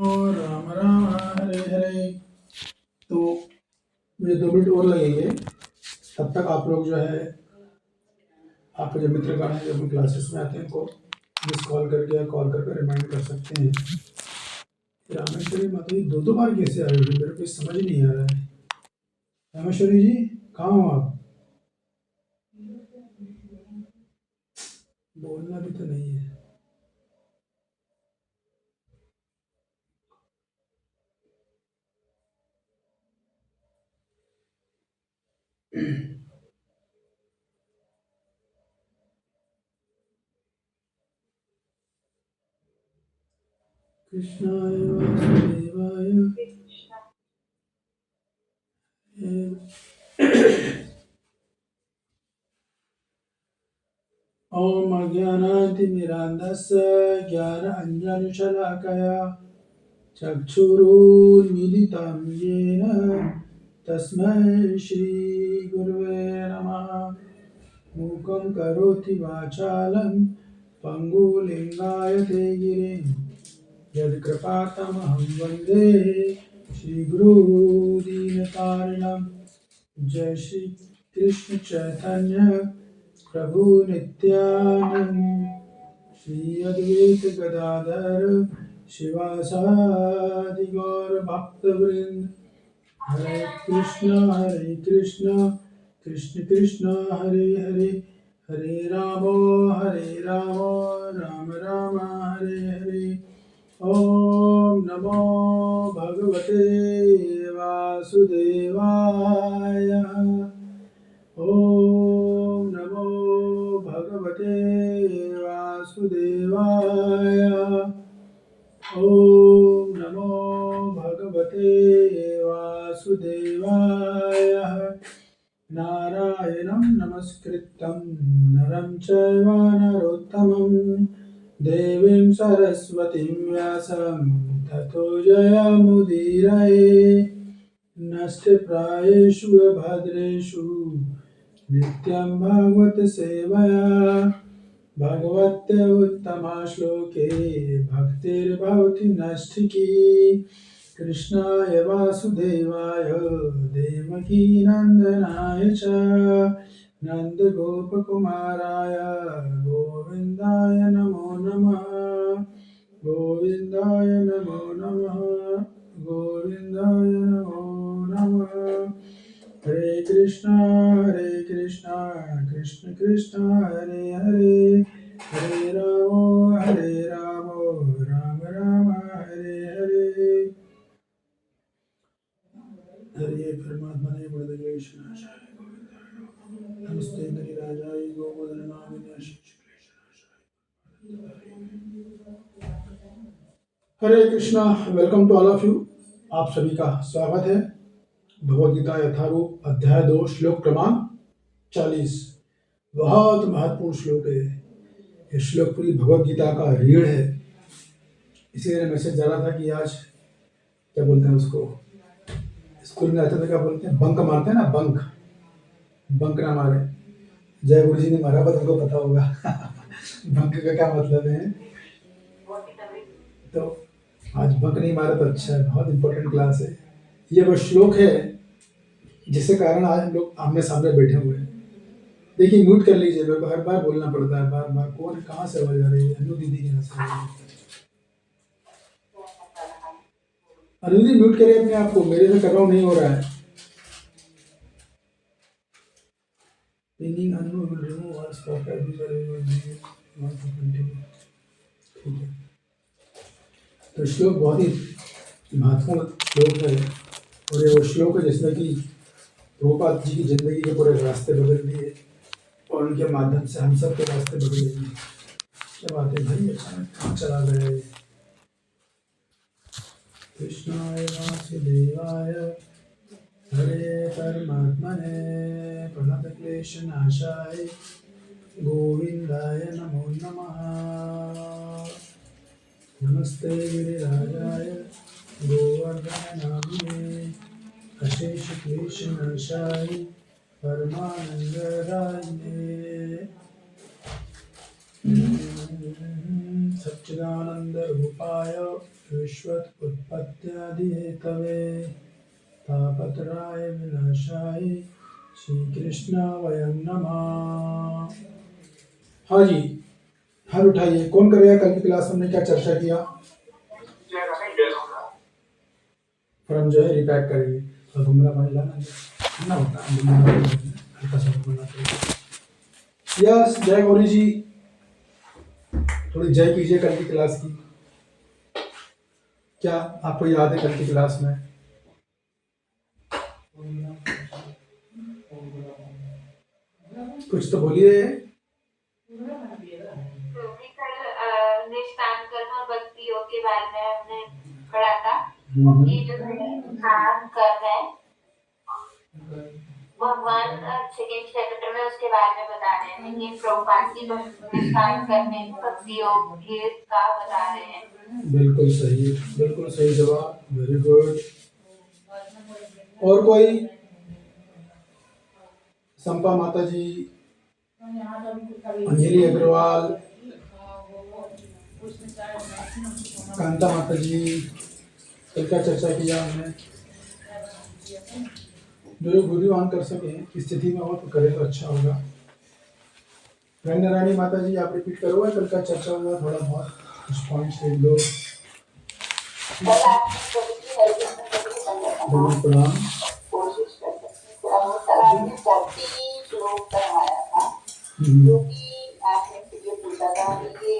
राम राम हरे हरे। तो मुझे 2 मिनट और लगेंगे, तब तक आप लोग जो है आपके जो मित्रगण हैं जो अपनी क्लासेस में आते हैं उनको मिस कॉल करके या कॉल करके रिमाइंड कर सकते हैं। रामेश्वरी माता जी 2 बार कैसे आए हुए, मेरे को समझ नहीं आ रहा है। रामेश्वरी जी कहाँ हो आप? बोलना भी तो नहीं है। कृष्णाय वासुदेवाय ओम अज्ञानातिमिरान्धस्य ज्ञानाञ्जनशलाकया चक्षुरुन्मीलितं येन तस्मै श्रीगुरुवे नमः। मूकं करोति वाचालं पङ्गुलिङ्गायते गिरिं यत्कृपातमहं वन्दे श्रीगुरुदीनतारिणं। जय श्री कृष्ण चैतन्य प्रभु नित्यानंद श्री अद्वैत गदाधर शिवासादि गौर भक्तवृंद। हरे कृष्ण कृष्ण कृष्ण हरे हरे, हरे राम राम राम हरे हरे। ओम नमो भगवते वासुदेवाय। ओम नमो भगवते वासुदेवाय। ओम नमो भगवते वासुदेवाय। नारायणं नमस्कृतं नरं चैव नरोत्तमं देवीं सरस्वतीं व्यासं ततो जयमुदीरये। नष्टप्रायेषु भद्रेषु नित्यं भागवत सेवया भगवते उत्तमा श्लोके भक्तिर्भवति नष्टिकी। कृष्णाय वासुदेवाय देवकी नंदनाय च नन्दगोपकुमाराय गोविन्दाय नमो नमः। गोविन्दाय नमो नमः। गोविन्दाय नमो नमः। हरे कृष्णा कृष्ण कृष्ण हरे हरे, हरे राम राम राम हरे हरे। हरे परमात्मा ने कृष्णाय नमस्ते गिरिराजाय गोवर्धनाय Hare Krishna. Welcome to all of you. आप सभी का स्वागत है। भगवद गीता यथारूप अध्याय 2 श्लोक क्रमांक 40। बहुत महत्वपूर्ण श्लोक है ये श्लोक, पूरी भगवद गीता का रीढ़ है। इसीलिए मैसेज जा रहा था कि आज क्या बोलते हैं उसको, स्कूल में आते थे क्या बोलते हैं, बंक मारते हैं ना, बंक ना मारे। जय गुरु जी ने मारा, पर तुमको पता होगा बंक का क्या मतलब है। तो आज बंक नहीं मारा तो अच्छा है, बहुत इंपॉर्टेंट क्लास है। ये वो श्लोक है जिसके कारण आज हम लोग आमने सामने बैठे हुए हैं। देखिए म्यूट कर लीजिए, मेरे को हर बार बोलना पड़ता है, बार बार कौन कहाँ से आवाज आ रही है। अनु दीदी के यहाँ से अनु दीदी म्यूट करिए अपने आप को, मेरे से कर रहा हूँ नहीं हो रहा है। अनु will remove all stock ठीक है। तो श्लोक बहुत ही महत्वपूर्ण श्लोक है, और ये वो श्लोक है जिसमें कि प्रभुपाद जी की जिंदगी के पूरे रास्ते बदल दिए और उनके माध्यम से हम सब के रास्ते बदलेंगे। क्या बात है भाई, अचानक कहाँ चला गए। कृष्णाय वासुदेवाय हरे परमात्मने प्रणतक्लेशनाशाय गोविन्दाय नमो नमः। नमस्ते गिरिराजाय गोवर्धननाभिने अशेषक्लेशनाशाय परमानन्ददायिने सच्चिदानन्दरूपाय विश्वत उत्पत्त्यादिहेतवे तापत्रय विनाशाय श्री कृष्ण वयं नमः। हाँ जी, हाथ उठाइए। कौन करेगा? कल की क्लास में हमने क्या चर्चा किया? फिर हम जो है रिपैक करेंगे। और घुमरा पानी लाना ना होता है, हल्का सा घुमरा चाहिए। यस, जय गौरी जी, थोड़ी जय कीजिए कल की क्लास की। क्या आपको याद है कल की क्लास में? कुछ तो बोलिए। निष्काम कर्म और भक्ति योग के बारे में हमने पढ़ा था। ये जो निष्काम कर्म है, भगवान सेकेंड चैप्टर में उसके बारे में बता रहे हैं, लेकिन प्रभुपाद जी निष्काम कर्म में भक्ति योग ये का बता रहे हैं। बिल्कुल सही जवाब, वेरी गुड। और कोई? संपा माता जी, अंजलि अग्रवाल, कांता माता जी, कल क्या चर्चा किया हमने? जो वीडियो ऑन कर सके इस स्थिति में हो तो करे तो अच्छा होगा। रंगनारायणी माता जी, आप रिपीट करोगे कल का चर्चा हुआ? थोड़ा बहुत कुछ पॉइंट्स लिख दो। प्रणाम। कोशिश कर जो कि आपने ये पूछा था कि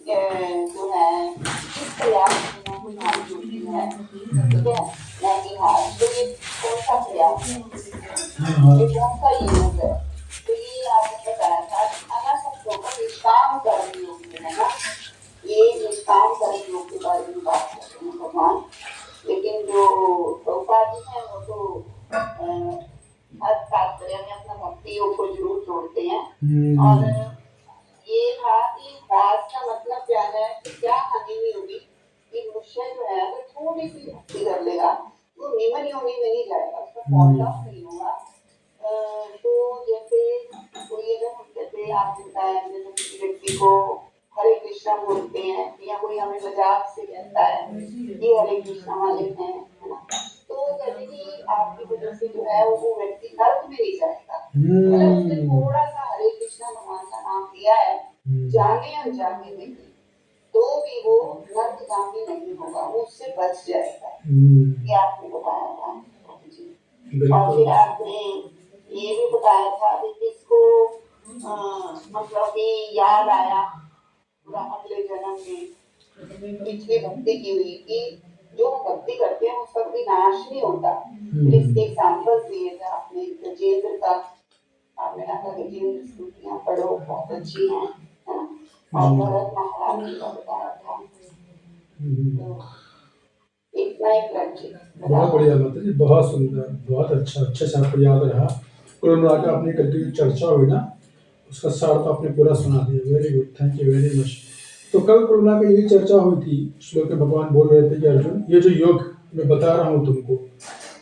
ये जो है किस प्रयास में कुछ हमारी जोड़ी है, ठीक है, नहीं हाँ, तो ये कौन सा प्रयास है, ये कौन सा योग है? तो ये आपने बताया था अगर सब लोग निष्काम कर्म योग है ना, ये निष्काम कर्म योग के बारे में बात करते हैं भगवान। लेकिन जो प्रभुपाद जी हैं वो तो हर तात्पर्य में अपना भक्ति योग को जरूर जोड़ते हैं। और ये था कि बात का मतलब क्या है, क्या हानि नहीं होगी कि मनुष्य जो है अगर थोड़ी सी भक्ति कर लेगा वो निम्न योनि में नहीं जाएगा, उसका फॉल ऑफ नहीं होगा। तो जैसे कोई अगर हम जैसे आपने बताया जैसे किसी व्यक्ति को हरे कृष्णा बोलते हैं या कोई हमें मजाक से कहता है ये हरे कृष्णा वाले हैं, है ना, तो जैसे कि आपकी वजह से जो है वो व्यक्ति नर्क में नहीं जाएगा, मतलब उसने थोड़ा सा हरे कृष्णा भगवान का नाम लिया है जाने अनजाने में, तो भी वो नर्कगामी नहीं होगा, वो उससे बच जाएगा। ये आपने बताया था जी। और फिर आपने ये भी बताया था कि किसको मतलब कि याद आया पूरा अगले जन्म में पिछली भक्ति की हुई कि जो भक्ति करते हैं उसका कभी नाश नहीं होता। इसके एग्जाम्पल दिए थे आपने गजेंद्र का, आपने कहा गजेंद्र स्तुतियां पढ़ो बहुत अच्छी हैं, है ना, और भरत महाराज जी का बताया था। तो इतना ही प्रश्न। बहुत बढ़िया माता जी, बहुत सुंदर, बहुत अच्छा, अच्छे से आपको याद रहा। कुल मिलाकर आपने कल की चर्चा हुई ना उसका सार तो आपने पूरा सुना दिया। Very good, thank you very much. तो कल कुल मिलाकर यही चर्चा हुई थी। श्लोक में भगवान बोल रहे थे कि अर्जुन ये जो योग मैं बता रहा हूँ तुमको,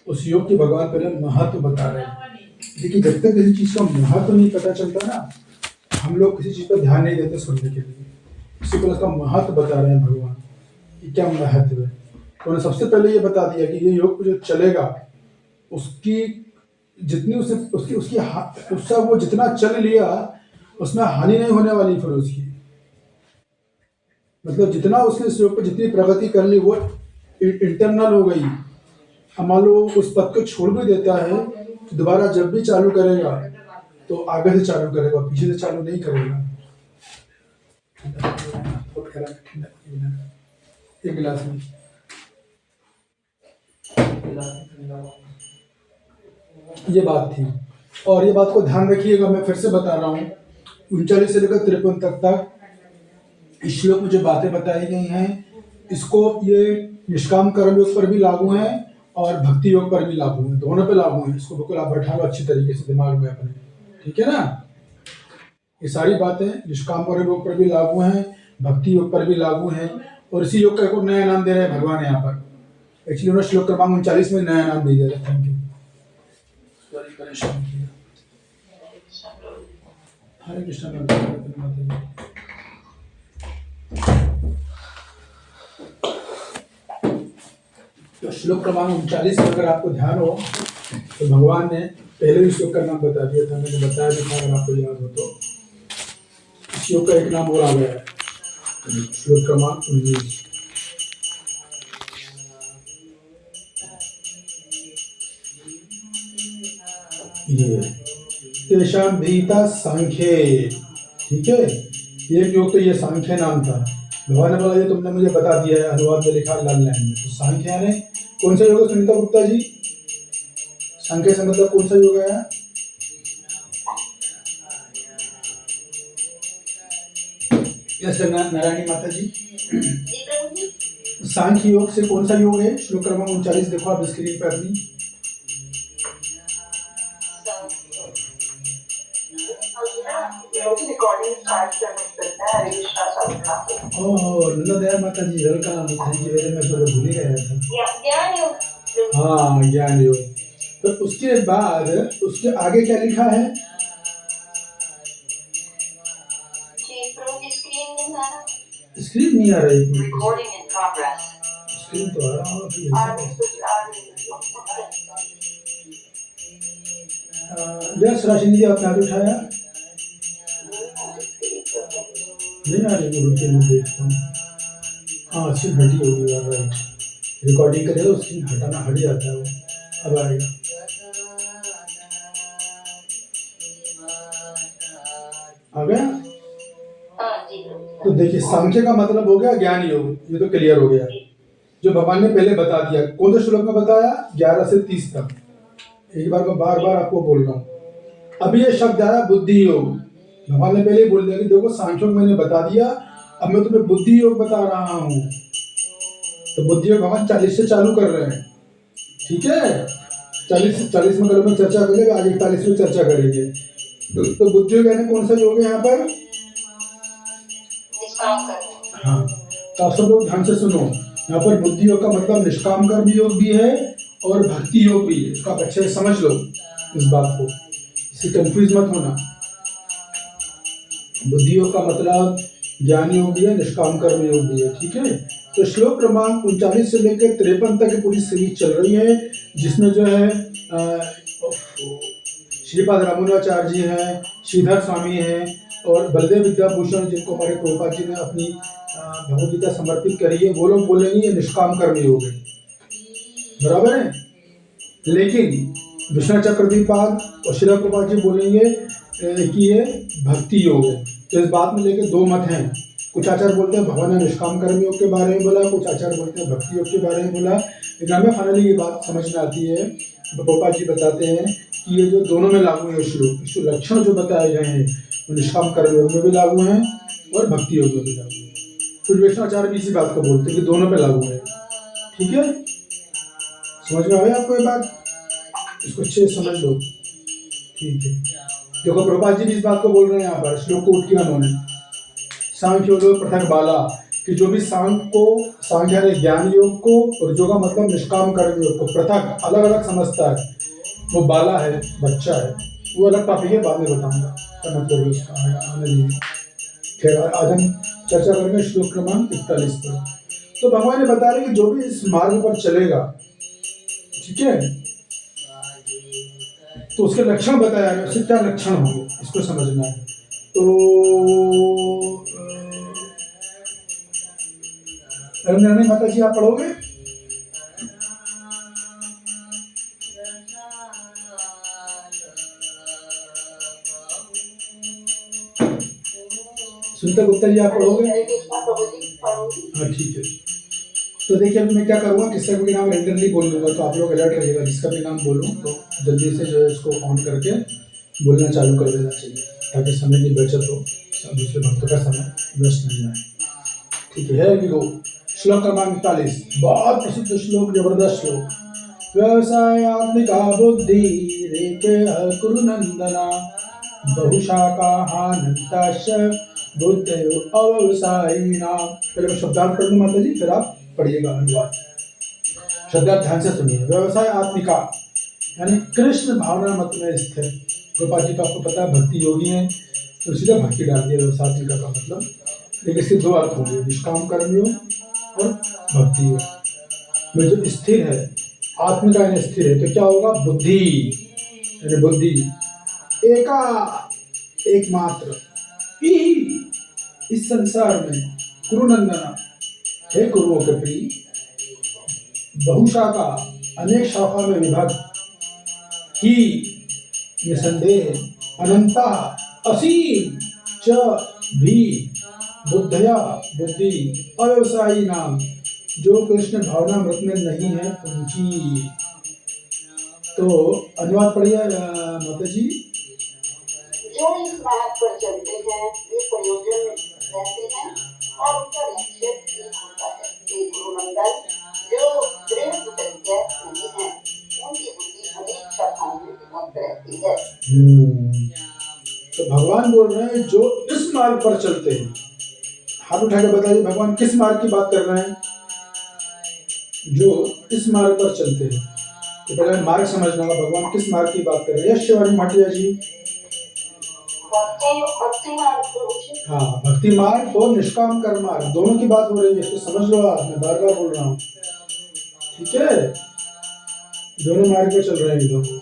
उस योग की भगवान पहले महत्व बता रहे हैं। लेकिन जब तक किसी चीज का महत्व नहीं पता चलता ना, हम लोग किसी चीज पर ध्यान नहीं देते सुनने के लिए। इसी पर उसका महत्व बता रहे हैं भगवान कि क्या महत्व है। तो उन्होंने सबसे पहले ये बता दिया कि ये योग जो चलेगा उसकी जितनी उसे उसकी उसकी उसका वो जितना चल लिया उसमें हानि नहीं होने वाली फिर उसकी, मतलब जितना उसने इस योग पर जितनी प्रगति कर ली वो इंटरनल हो गई। अब मान लो उस पद को छोड़ भी देता है तो दोबारा जब भी चालू करेगा तो आगे से चालू करेगा, पीछे से चालू नहीं करेगा। एक गिलास में ये बात थी। और ये बात को ध्यान रखिएगा, मैं फिर से बता रहा हूँ 39 से लेकर 53 तक इस श्लोक में जो बातें बताई गई हैं इसको ये निष्काम कर्म योग पर भी लागू है और भक्ति योग पर भी लागू है, दोनों पे लागू है। इसको बिल्कुल आप बैठा लो अच्छी तरीके से दिमाग में अपने, ठीक है ना। ये सारी बातें निष्काम कर्म योग पर भी लागू हैं, भक्ति योग पर भी लागू हैं। और इसी योग का एक नया नाम दे रहे हैं भगवान यहाँ पर। एक्चुअली उन्होंने श्लोक क्रमांक 39 में नया नाम दे दिया। थैंक यू, हरे कृष्ण। तो श्लोक क्रमांक 39 में अगर आपको ध्यान हो तो भगवान ने पहले ही श्लोक का नाम बता दिया था, मैंने बताया भी था अगर आपको याद हो तो। इस श्लोक का एक नाम और आ गया है, श्लोक क्रमांक 19। ये तेषां भीता सांख्ये, ठीक है। एक योग तो ये सांख्य नाम था। भगवान ने बोला ये तुमने मुझे बता दिया है, अनुवाद में लिखा लाल लाइन में। तो सांख्य यानी कौन सा योग है सुनीता गुप्ता जी? सांख्य से मतलब कौन सा योग है? यस नारायणी माता जी, सांख्य योग से कौन सा योग है? श्लोक क्रमांक 39 देखो आप स्क्रीन पर अपनी। Oh Daya Mata ji, welcome, thank you very much, मैं भूल ही गया था। हाँ ज्ञान योग। तो उसके बाद उसके आगे क्या लिखा है? स्क्रीन नहीं आ रही, स्क्रीन तो आ रहा है। यस राशिनी जी, आपने हाथ उठाया नहीं आ रही, गुरु के मैं देखता हूँ। हाँ स्क्रीन हटी होगी यार, राइट। रिकॉर्डिंग करे तो स्क्रीन हटाना हट जाता है वो। अब आएगा। आ गया? तो देखिए सांख्य का मतलब हो गया ज्ञान योग, ये तो क्लियर हो गया, जो भगवान ने पहले बता दिया। कौन से श्लोक में बताया? 11 से 30 तक। एक बार मैं बार बार आपको बोल रहा हूँ। अभी ये शब्द आया बुद्धि योग। भगवान ने पहले ही बोल दिया कि देखो सांख्य योग मैंने बता दिया, अब मैं तुम्हें बुद्धि योग बता रहा हूँ। तो बुद्धि योग भगवान 40 से चालू कर रहे हैं, ठीक है। 40 में कल में चर्चा करेंगे, आगे 41 में चर्चा करेंगे। तो बुद्धि योग यानी कौन सा योग है यहाँ पर? हाँ, तो आप सब लोग ध्यान से सुनो। यहाँ पर बुद्धि योग का मतलब निष्काम कर्म योग भी है और भक्ति योग भी है। इसको आप अच्छे से समझ लो इस बात को, इससे कंफ्यूज मत होना। बुद्धि योग का मतलब ज्ञान योग भी है, निष्काम कर्म योग भी है, ठीक है। तो श्लोक क्रमांक 39 से लेकर 53 तक पूरी सीरीज चल रही है, जिसमें जो है श्रीपाद रामानुजाचार्य जी हैं, श्रीधर स्वामी हैं और बलदेव विद्याभूषण, जिनको हमारे प्रभुपाद जी ने अपनी भगवद गीता समर्पित करी है, वो लोग बोलेंगे ये निष्काम कर्म योग है, बराबर है। लेकिन विष्णु चक्रदीपाद और श्रील प्रभुपाद जी बोलेंगे कि ये भक्ति योग है। तो इस बात में लेके दो मत हैं। कुछ आचार्य बोलते हैं भगवान ने निष्काम कर्म योग के बारे में बोला, कुछ आचार्य बोलते हैं भक्ति योग के बारे में बोला। लेकिन हमें फाइनली ये बात समझ में आती है, प्रभुपाद जी बताते हैं कि ये जो दोनों में लागू है श्लोक, इसके लक्षण जो बताए गए हैं वो निष्काम कर्म योग में भी लागू हैं और भक्ति योग में भी लागू है। कुछ वैष्णवाचार्य भी इसी बात को बोलते हैं कि दोनों पे लागू है, ठीक है। समझ में आया आपको ये बात? इसको अच्छे से समझ लो, ठीक है। देखो प्रभुपाद जी भी इस बात को बोल रहे हैं यहाँ पर, श्लोक कोट किया उन्होंने, सांख्य योग पृथक बाला, कि जो भी सांख्य यानी ज्ञान योग को और जो का मतलब निष्काम कर्म योग को पृथक अलग अलग समझता है, वो बाला है, बच्चा है। वो अलग टॉपिक है, बाद में बताऊंगा क्या मतलब उसका। खैर आज हम चर्चा करेंगे श्लोक क्रमांक 41 पर। तो भगवान ने बता रहे कि जो भी इस मार्ग पर चलेगा, ठीक है, तो उसके लक्षण बताया है, उससे क्या लक्षण होंगे इसको समझना है। तो रानी माता जी आप पढ़ोगे? सुनीता गुप्ता जी आप पढ़ोगे? हाँ ठीक है। तो देखिए अभी मैं क्या करूँगा, किसका भी नाम रेंडमली बोल दूंगा, तो आप लोग अलर्ट रहिएगा। जिसका भी नाम बोलूँ तो जल्दी से जो है इसको ऑन करके बोलना चालू कर देना चाहिए, ताकि समय की बचत हो, दूसरे भक्तों का समय व्यस्त नहीं जाए, ठीक है। कि वो श्लोक क्रमांक 41 बहुत प्रसिद्ध श्लोक, जबरदस्त श्लोक। व्यवसायात्मिका बुद्धि रेके कुरु नंदना बहुशाखाहानंताश्च बुद्धयो अव्यवसायिना। पहले मैं शब्दार्थ कर दूं माता जी, फिर आप पढ़िएगा अनुवाद। शब्दार्थ ध्यान से सुनिए। व्यवसाय आत्मिका यानी कृष्ण भावना मत में स्थिर। गोपाल जी तो आपको पता है भक्ति योगी हैं, तो सीधा भक्ति डाल दिया व्यवसाय आत्मिका का मतलब। लेकिन इसके दो अर्थ होंगे, निष्काम कर्म योग और भक्ति योग। में जो स्थिर है, आत्मिका यानी स्थिर है, तो क्या होगा? बुद्धि यानी बुद्धि। एका एकमात्र ही इस संसार में कुरुनंदना, हे कुरुओं के प्रिय, बहुशाखा अनेक शाखा में विभक्त ही निसंदेह अनंता असीम च भी बुद्धया बुद्धि अव्यवसायी नाम, जो कृष्ण भावनामृत में नहीं है उनकी। तो अनुवाद पढ़िए माता जी। जो इस मार्ग पर चलते हैं वे प्रयोजन में रहते हैं और उनका लक्ष्य ठीक होता है। हे गुरुनंदन, जो दृढ़ प्रतिज्ञ नहीं है उनकी बुद्धि अनेक शाखाओं में विभक्त रहती है। तो भगवान बोल रहे हैं जो इस मार्ग पर चलते हैं। हाथ उठा के बताइए भगवान किस मार्ग की बात कर रहे हैं? जो इस मार्ग पर चलते हैं। तो पहले मार्ग समझना होगा, भगवान किस मार्ग की बात कर रहे हैं। यश शिवानी भाटिया जी। भक्ति मार्ग। हाँ, भक्ति मार्ग और निष्काम कर्म मार्ग दोनों की बात हो रही है, इसको समझ लो आप, मैं बार बार बोल रहा हूँ, ठीक है? दोनों मार्ग पे चल रहे हैं दोनों।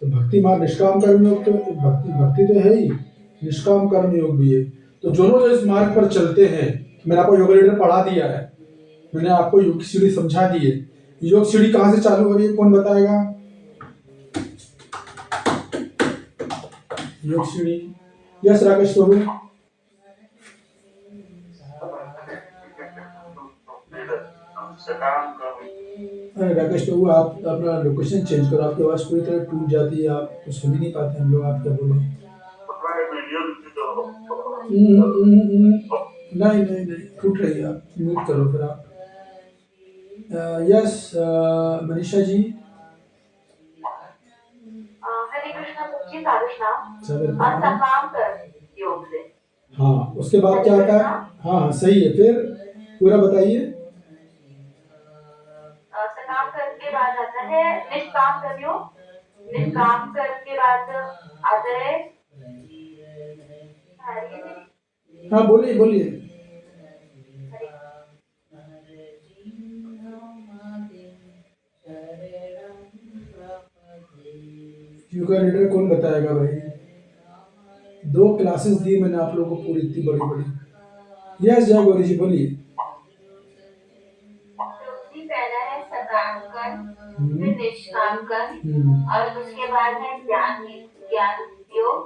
तो भक्ति मार्ग निष्काम कर्म योग, तो भक्ति तो है ही, निष्काम कर्म योग भी है। तो दोनों जो इस मार्ग पर चलते हैं, मैंने आपको योग लीडर पढ़ा दिया है, मैंने आपको योग की सीढ़ी समझा दी है। योग सीढ़ी कहाँ से चालू हो रही है, कौन बताएगा? योग सीढ़ी, यस राकेश प्रभु। राकेश प्रभु आप अपना लोकेशन चेंज करो, आपकी आवाज पूरी तरह टूट जाती है, आप तो सुन ही नहीं पाते हम लोग, आप क्या बोले? नहीं नहीं नहीं, टूट रही है, आप म्यूट करो फिर आप। यस मनीषा जी। हरे कृष्णा सच्ची साधना और सकाम कर योग से। हाँ, उसके बाद क्या आता है? हाँ सही है, फिर पूरा बताइए। सकाम कर के बाद आता है निष्काम कर योग। निष्काम कर के बाद आता है, हाँ बोलिए बोलिए। योगा लीडर कौन बताएगा भाई? 2 क्लासेस दी मैंने आप लोगों को पूरी, इतनी बड़ी बड़ी। यस जय गौरी जी बोलिए। पहला है सकाम कर, फिर निष्काम कर, और उसके बाद है ज्ञान ज्ञान योग,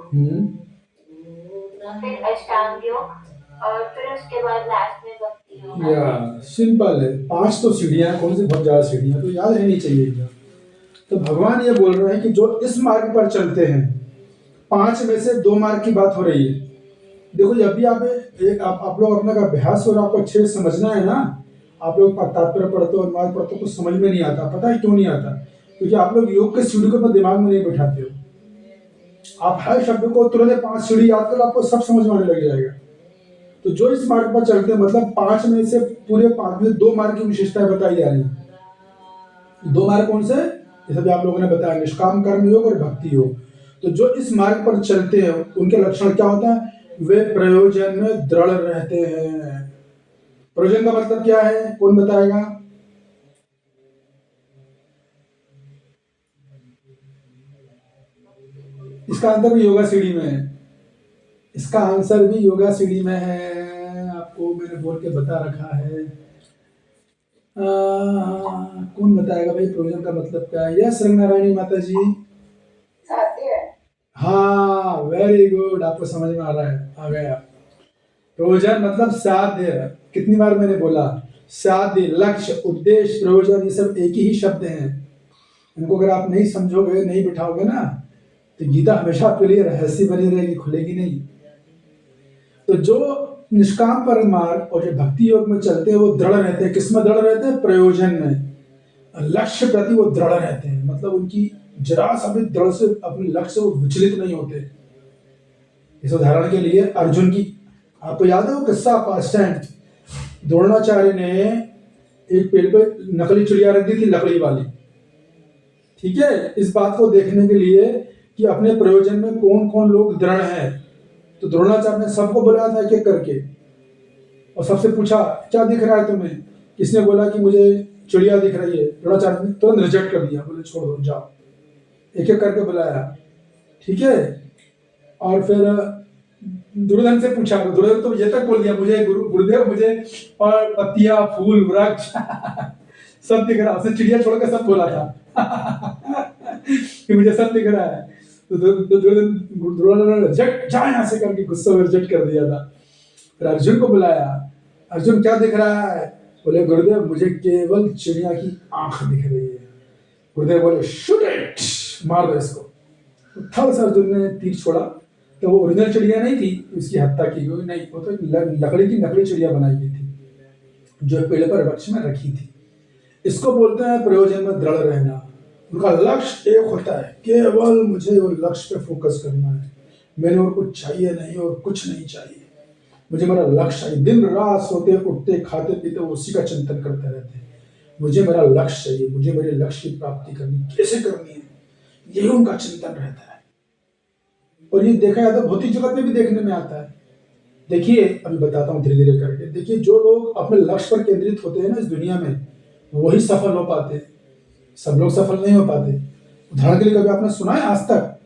फिर अष्टांग योग, और फिर उसके बाद लास्ट में भक्ति योग। या सिंपल है, 5 तो सीढ़ियां, कौन सी बहुत ज्यादा सीढ़ियां, तो याद रहनी चाहिए। तो भगवान ये बोल रहे हैं कि जो इस मार्ग पर चलते हैं, 5 में से 2 मार्ग की बात हो रही है। देखो जब भी आप लोग अपना अभ्यास और आपको अच्छे से समझना है ना, आप लोग तात्पर्य पढ़ते हो, अनुवाद पढ़ते हो, कुछ समझ में नहीं आता। पता है क्यों नहीं आता? क्योंकि आप लोग योग के सीढ़ी को अपने दिमाग में नहीं बैठाते हो। आप हर शब्द को तुरंत 5 सीढ़ी याद कर, आपको सब समझ में आने लग जाएगा। तो जो इस मार्ग पर चलते हैं, मतलब 5 में से पूरे 5 में 2 मार्ग की विशेषताएं बताई जा रही है। 2 मार्ग कौन से? जैसे भी आप लोगों ने बताया, निष्काम कर्म योग और भक्ति योग। तो जो इस मार्ग पर चलते हैं उनके लक्षण क्या होता है? वे प्रयोजन में दृढ़ रहते हैं। प्रयोजन का मतलब क्या है, कौन बताएगा? इसका आंसर भी योगा सीढ़ी में है। इसका आंसर भी योगा सीढ़ी में है, आपको मैंने बोल के बता रखा है। कौन बताएगा भाई प्रयोजन का मतलब क्या है? यस रंगनारायणी माता जी। हाँ वेरी गुड, आपको समझ में आ रहा है, आ गया। प्रयोजन मतलब साध्य। कितनी बार मैंने बोला? साध्य, लक्ष्य, उद्देश्य, प्रयोजन, ये सब एक ही शब्द हैं। इनको अगर आप नहीं समझोगे, नहीं बिठाओगे ना, तो गीता हमेशा आपके लिए रहस्य बनी रहेगी, खुलेगी नहीं। तो जो निष्काम कर्म मार्ग और जो भक्ति योग में चलते हैं वो दृढ़ रहते हैं। किसमें दृढ़ रहते हैं? प्रयोजन में। लक्ष्य प्रति वो दृढ़ रहते हैं, मतलब उनकी जरा सा भी दृढ़ से अपने लक्ष्य से वो विचलित नहीं होते। इस उदाहरण के लिए अर्जुन की, आपको याद है वो किस्सा पास्ट टाइम? द्रोणाचार्य ने एक पेड़ पे नकली चिड़िया रख दी थी, लकड़ी वाली, ठीक है, इस बात को देखने के लिए कि अपने प्रयोजन में कौन कौन लोग दृढ़ हैं। तो द्रोणाचार्य ने सबको बुलाया था एक एक करके, और सबसे पूछा क्या दिख रहा है तुम्हें? किसने बोला कि मुझे चिड़िया दिख रही है, द्रोणाचार्य ने तुरंत रिजेक्ट कर दिया, बोले छोड़ दो जाओ। एक एक करके बुलाया, ठीक है। और फिर दुर्योधन से पूछा, दुर्योधन तो ये तक बोल दिया, मुझे गुरुदेव मुझे और पत्तियां फूल वृक्ष सब दिख रहा, उसने चिड़िया छोड़ के सब बोला था कि मुझे सब दिख रहा है। तो दुर्योधन ने रिजेक्ट, जा यहाँ से करके गुस्से में रिजेक्ट कर दिया था। फिर अर्जुन को बुलाया, अर्जुन क्या दिख रहा है? बोले गुरुदेव मुझे केवल चिड़िया की आंख दिख रही है। गुरुदेव बोले शूट इट, मार दो इसको। थल से अर्जुन ने तीर छोड़ा, तो वो ओरिजिनल चिड़िया नहीं थी, उसकी हत्या की गई नहीं, वो तो लकड़ी की नकली चिड़िया बनाई गई थी जो पेड़ पर वृक्ष में रखी थी। इसको बोलते हैं प्रयोजन में दृढ़ रहना। उनका लक्ष्य एक होता है, केवल मुझे वो लक्ष्य पे फोकस करना है, मैंने और कुछ चाहिए नहीं और कुछ नहीं चाहिए, मुझे मेरा लक्ष्य चाहिए। दिन रात सोते उठते खाते पीते उसी का चिंतन करते रहते हैं, मुझे मेरा लक्ष्य चाहिए, मुझे मेरे लक्ष्य की प्राप्ति करनी, कैसे करनी है, यही उनका चिंतन रहता है। और ये देखा जाता है भौतिक जगत में भी देखने में आता है। देखिए अभी बताता हूँ धीरे धीरे करके। देखिए जो लोग अपने लक्ष्य पर केंद्रित होते हैं ना इस दुनिया में, वही सफल हो पाते हैं, सब लोग सफल नहीं हो पाते। उदाहरण के लिए कभी आपने सुना है आज तक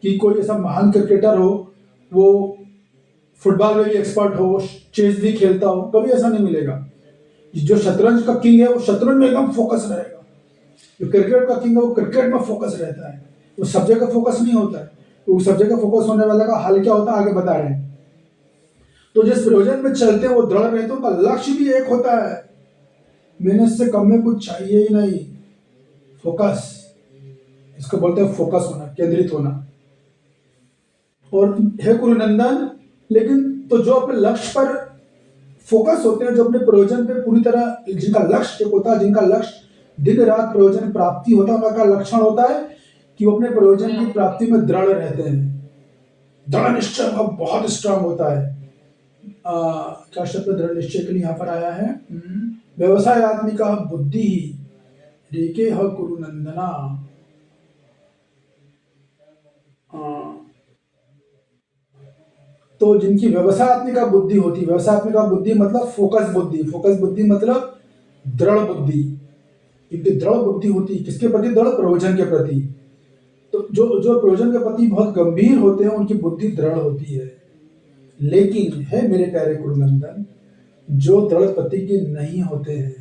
कि कोई ऐसा महान क्रिकेटर हो, वो फुटबॉल में भी एक्सपर्ट हो, चेस भी खेलता हो? कभी ऐसा नहीं मिलेगा। जो शतरंज का किंग है वो शतरंज में एकदम फोकस रहेगा, जो क्रिकेट का किंग है वो क्रिकेट में फोकस रहता है, वो सब जगह फोकस नहीं होता है। तो सब जगह फोकस होने वाला का हाल क्या होता है आगे बता रहे हैं। तो जिस प्रयोजन में चलते हैं वो दृढ़ रहते हैं, उनका लक्ष्य भी एक होता है, मैंने इससे कम में कुछ चाहिए ही नहीं, फोकस, इसको बोलते हैं फोकस होना, केंद्रित होना। और हे कुरुनंदन, लेकिन तो जो अपने लक्ष्य पर फोकस होते हैं, जो अपने प्रयोजन पे पूरी तरह, जिनका लक्ष्य एक होता है, जिनका लक्ष्य दिन रात प्रयोजन प्राप्ति होता है, उनका लक्षण होता है कि वो अपने प्रयोजन की प्राप्ति में दृढ़ रहते हैं। दृढ़ निश्चय उनका बहुत स्ट्रांग होता है। क्या शब्द दृढ़ निश्चय के लिए यहाँ पर आया है? व्यवसाय आत्मिका बुद्धि रेके ह कुरुनंदना। तो जिनकी व्यवसायत्मिका बुद्धि होती, व्यवसायत्मिका बुद्धि मतलब फोकस बुद्धि, फोकस बुद्धि मतलब दृढ़ बुद्धि, इनकी दृढ़ बुद्धि होती है किसके प्रति? दृढ़ प्रयोजन के प्रति। तो जो जो प्रयोजन के प्रति बहुत गंभीर होते हैं उनकी बुद्धि दृढ़ होती है। लेकिन है मेरे प्यारे कुरुनंदन, जो दृढ़ प्रतिज्ञ नहीं होते हैं,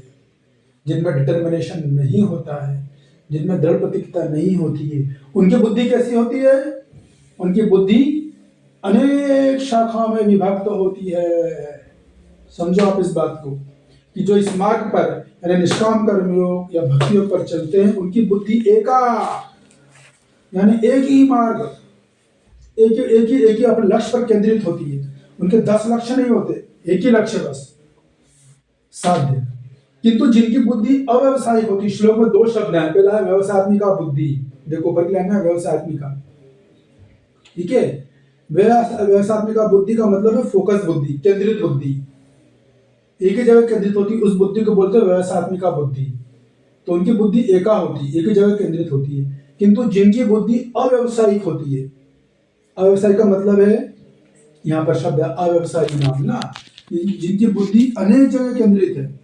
जिनमें डिटर्मिनेशन नहीं होता है, जिनमें दृढ़ प्रतिज्ञता नहीं होती है, उनकी बुद्धि कैसी होती है? उनकी बुद्धि अनेक शाखाओं में विभक्त होती है। समझो आप इस बात को कि जो इस मार्ग पर यानी निष्काम कर्मयोग या भक्ति योग पर चलते हैं, उनकी बुद्धि एका, यानी एक ही मार्ग, एक ही अपने लक्ष्य पर केंद्रित होती है। उनके 10 लक्ष्य नहीं होते, एक ही लक्ष्य बस, साध्य। किंतु जिनकी बुद्धि अव्यवसायिक होती, श्लोक में 2 शब्द हैं, पहला है व्यवसायत्मिका बुद्धि, देखो ऊपर की लाइन में व्यवसायत्मिका, ठीक है। व्यवसायत्मिका बुद्धि का मतलब है फोकस बुद्धि, केंद्रित बुद्धि, एक ही जगह केंद्रित होती, उस बुद्धि को बोलते हैं व्यवसायत्मिका बुद्धि। तो उनकी बुद्धि एका होती, एक ही जगह केंद्रित होती है। किंतु जिनकी बुद्धि अव्यवसायिक होती है, अव्यवसायिक का मतलब है यहाँ पर शब्द है अव्यवसायी नाम ना, जिनकी बुद्धि अनेक जगह केंद्रित है,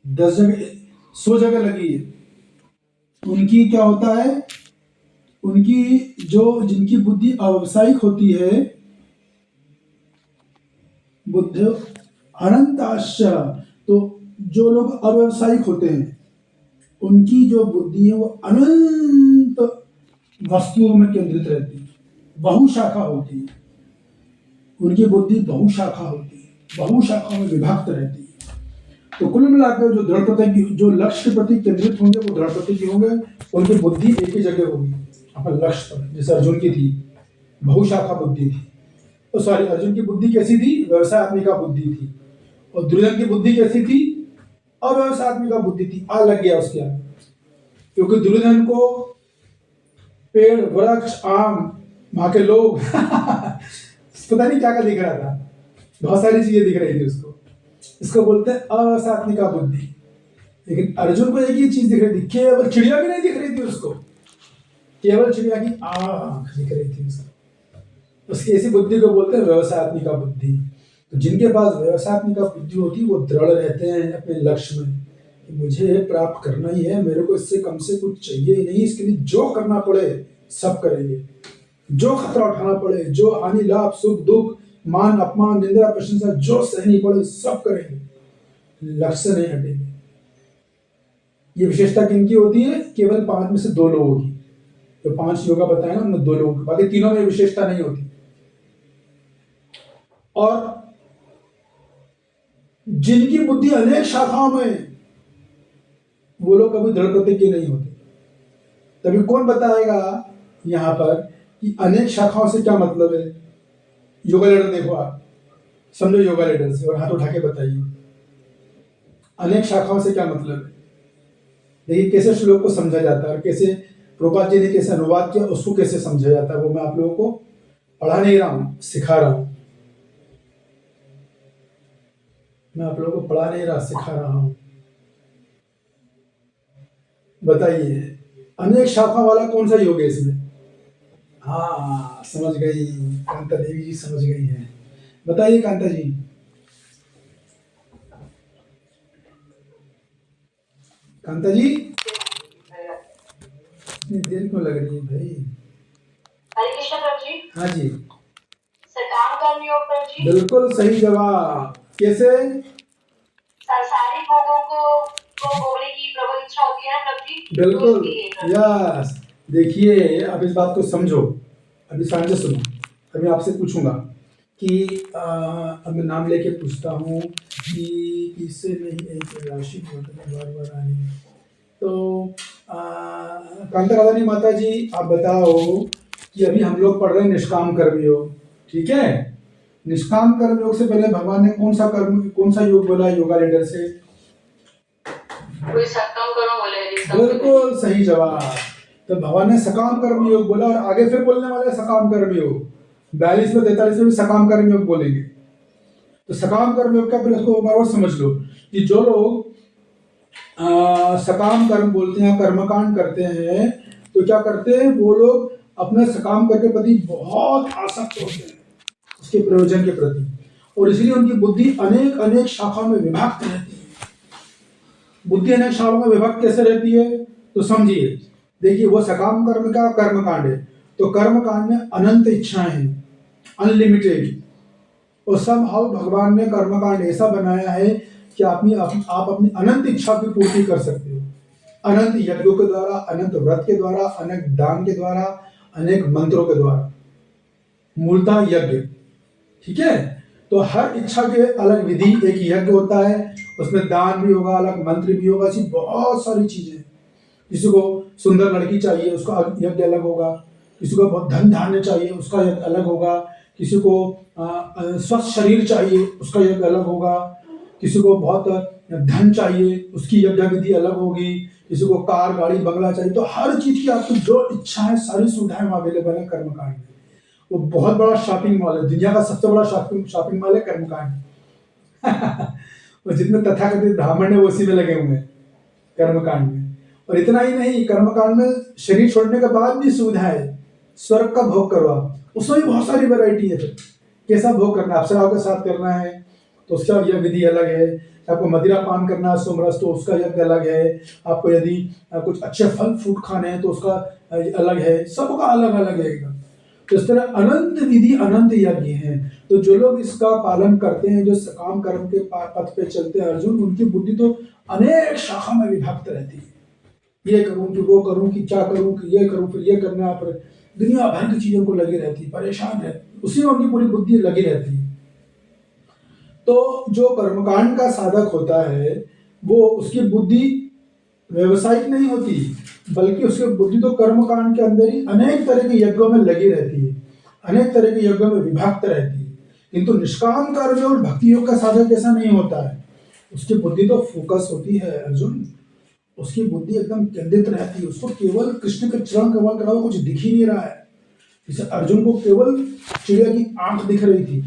10 जगह 100 जगह लगी है, उनकी क्या होता है? उनकी जिनकी बुद्धि अव्यवसायिक होती है, बुद्धि अनंताश्च, तो जो लोग अव्यवसायिक होते हैं उनकी जो बुद्धि है वो अनंत वस्तुओं में केंद्रित रहती है, बहुशाखा होती है, उनकी बुद्धि बहुशाखा होती है, बहुशाखाओं में विभक्त रहती है। तो कुल मिलाकर जो दृढ़ प्रतिज्ञ, जो लक्ष्य के प्रति केंद्रित होंगे वो दृढ़ प्रतिज्ञ होंगे, उनकी बुद्धि एक ही जगह होगी अपने लक्ष्य पर। जैसे अर्जुन की थी, बहुशाखा बुद्धि थी। तो सॉरी, अर्जुन की बुद्धि कैसी थी? व्यवसायत्मिका बुद्धि थी। और दुर्योधन की बुद्धि कैसी थी? अव्यवसायत्मिका बुद्धि थी। आ लग गया उसके आगे, क्योंकि दुर्योधन को पेड़ वृक्ष आम वहां के लोग पता नहीं क्या क्या दिख रहा था, बहुत सारी चीजें दिख रही थी उसको, इसको बोलते हैं अव्यवसायत्मिका बुद्धि। लेकिन अर्जुन को एक ही चीज दिख रही थी, केवल चिड़िया भी नहीं दिख रही थी उसको, केवल चिड़िया की आंख दिख रही थी उसको। उसकी ऐसी बुद्धि को बोलते हैं व्यवसायत्मिका बुद्धि। तो जिनके पास व्यवसायत्मिका बुद्धि होती है वो दृढ़ रहते हैं अपने लक्ष्य में, मुझे प्राप्त करना ही है, मेरे को इससे कम से कुछ चाहिए ही नहीं, इसके लिए जो करना पड़े सब करेंगे, जो खतरा उठाना पड़े, जो हानि लाभ सुख दुख मान अपमान निंदा प्रशंसा जो सहनी पड़े सब करेंगे, लक्ष्य से नहीं हटेंगे। ये विशेषता किनकी होती है? केवल 5 में से 2 लोगों की। जो 5 योगा बताए ना उनमें 2 लोगों की, बाकी तीनों में विशेषता नहीं होती। और जिनकी बुद्धि अनेक शाखाओं में, वो लोग कभी दृढ़ प्रतिज्ञ नहीं होते। तभी कौन बताएगा यहां पर कि अनेक शाखाओं से क्या मतलब है? योगा लीडर देखो, आप समझो योगा लीडर से और हाथ उठा के बताइए अनेक शाखाओं से क्या मतलब है। देखिए कैसे श्लोक को समझा जाता है और कैसे प्रभुपाद जी ने कैसे अनुवाद किया, उसको कैसे समझा जाता है, वो मैं आप लोगों को पढ़ा नहीं रहा हूं, सिखा रहा हूं। मैं आप लोगों को पढ़ा नहीं रहा, सिखा रहा हूं। बताइए अनेक शाखा वाला कौन सा योग है इसमें? हाँ समझ गई, कांता देवी जी समझ गई है। बताइए कांता जी। कांता जी इतनी देर क्यों लग रही है भाई? हरे कृष्ण प्रभु जी। हाँ जी सकाम कर्म योग प्रभु जी। बिल्कुल सही जवाब। कैसे? संसारिक भोगों को भोगने की प्रबल इच्छा होती है ना प्रभु जी, तो बिल्कुल इसलिए प्रभु जी। यस। देखिए अब इस बात को समझो, अभी शांत से सुनो। अभी आपसे पूछूंगा कि अब मैं नाम लेके पूछता हूँ कि इससे नहीं एक राशि बार बार आनी है। तो कांता राधानी माता जी आप बताओ कि अभी हम लोग पढ़ रहे हैं निष्काम कर्म योग, ठीक है? निष्काम कर्म योग से पहले भगवान ने कौन सा योग बोला योगा लीडर से? कोई सकाम कर्म बोले। बिल्कुल सही जवाब। तो भगवान ने सकाम कर्म योग बोला और आगे फिर बोलने वाले सकाम कर्म योग 42 में 43 में भी सकाम कर्म योग बोलेंगे। तो सकाम कर्म योग का फिर उसको बार समझ लो कि जो लोग सकाम कर्म बोलते हैं, कर्मकांड करते हैं, तो क्या करते हैं वो लोग अपने सकाम कर्म के प्रति बहुत आसक्त होते हैं, उसके प्रयोजन के प्रति, और इसलिए उनकी बुद्धि अनेक अनेक शाखाओं में विभक्त रहती है। बुद्धि अनेक शाखाओं में विभक्त कैसे रहती है? तो समझिए, देखिए वो सकाम कर्म का कर्मकांड है, तो कर्मकांड में अनंत इच्छाएं हैं, अनलिमिटेड। और सब हाउ भगवान ने कर्मकांड ऐसा बनाया है कि आप अपनी अनंत इच्छा की पूर्ति कर सकते हो, अनंत यज्ञों के द्वारा, अनंत व्रत के द्वारा, अनेक दान के द्वारा, अनेक मंत्रों के द्वारा, मूलतः यज्ञ, ठीक है? तो हर इच्छा के अलग विधि, एक यज्ञ होता है, उसमें दान भी होगा, अलग मंत्र भी होगा, ऐसी बहुत सारी चीजें। किसी को सुंदर लड़की चाहिए, उसका यज्ञ अलग होगा। किसी को बहुत धन धान्य चाहिए, उसका यज्ञ अलग होगा। किसी को स्वस्थ शरीर चाहिए, उसका यज्ञ अलग होगा। किसी को बहुत धन चाहिए, उसकी यज्ञ विधि अलग होगी। किसी को कार गाड़ी बंगला चाहिए। तो हर चीज की आपकी जो इच्छा है सारी सुविधाएं अवेलेबल है कर्मकांड में। वो बहुत बड़ा शॉपिंग मॉल है, दुनिया का सबसे बड़ा शॉपिंग मॉल है कर्मकांड। और जितने तथाकथित ब्राह्मण है वो उसी में लगे हुए हैं कर्मकांड में। और इतना ही नहीं, कर्मकांड में शरीर छोड़ने के बाद भी सुविधा है, स्वर्ग का भोग करो आप, उसमें भी बहुत सारी वैरायटी है। फिर कैसा भोग करना है, अप्सराओं के साथ करना है तो उसका यह विधि अलग है। आपको मदिरा पान करना है सोमरस तो उसका यज्ञ अलग है। आपको यदि कुछ अच्छे फल फ्रूट खाने हैं तो उसका अलग है। सबका अलग अलग है एकदम। तो इस तरह अनंत विधि अनंत यज्ञ हैं। तो जो लोग इसका पालन करते हैं, जो सकाम कर्म के पथ पे चलते हैं अर्जुन, उनकी बुद्धि तो अनेक शाखा में विभक्त रहती है। ये करूं कि वो करूं कि क्या करूं कि ये करूं, फिर ये करना, पर दुनिया भर की चीजों को लगी रहती, परेशान रहती, उसी में उनकी पूरी बुद्धि लगी रहती है। तो जो कर्मकांड का साधक होता है वो, उसकी बुद्धि व्यवसायिक नहीं होती, बल्कि उसकी बुद्धि तो कर्मकांड के अंदर ही अनेक तरह के यज्ञों में लगी रहती है, अनेक तरह के यज्ञों में विभक्त रहती है। किंतु निष्काम कर्म और भक्ति योग का साधक ऐसा नहीं होता है। उसकी बुद्धि तो फोकस होती है अर्जुन, उसकी बुद्धि एकदम केंद्रित रहती है। उसको केवल कृष्ण के चरण कमल के अलावा कुछ दिख ही नहीं रहा है। जैसे अर्जुन को केवल चिड़िया की आंख दिख रही थी,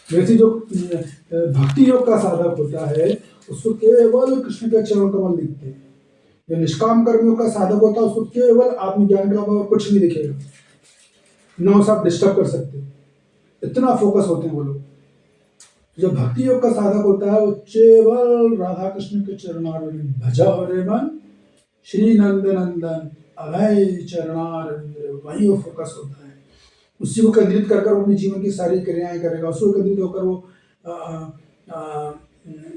वैसे जो भक्ति योग का साधक होता है उसको केवल कृष्ण के चरण कमल दिखते हैं। जो निष्काम कर्म योग का साधक होता है उसको केवल आत्मज्ञान के अलावा कुछ नहीं दिखेगा, न उसे आप डिस्टर्ब कर सकते, इतना फोकस होते हैं वो लोग। जो भक्ति योग का साधक होता है वो केवल राधा कृष्ण के चरणारविंद भजा हरे मन श्री नंद नंदन अभय चरणारविंद, वही वो फोकस होता है। उसी को केंद्रित कर वो अपने जीवन की सारी क्रियाएं करेगा, उसी को केंद्रित होकर वो आ, आ,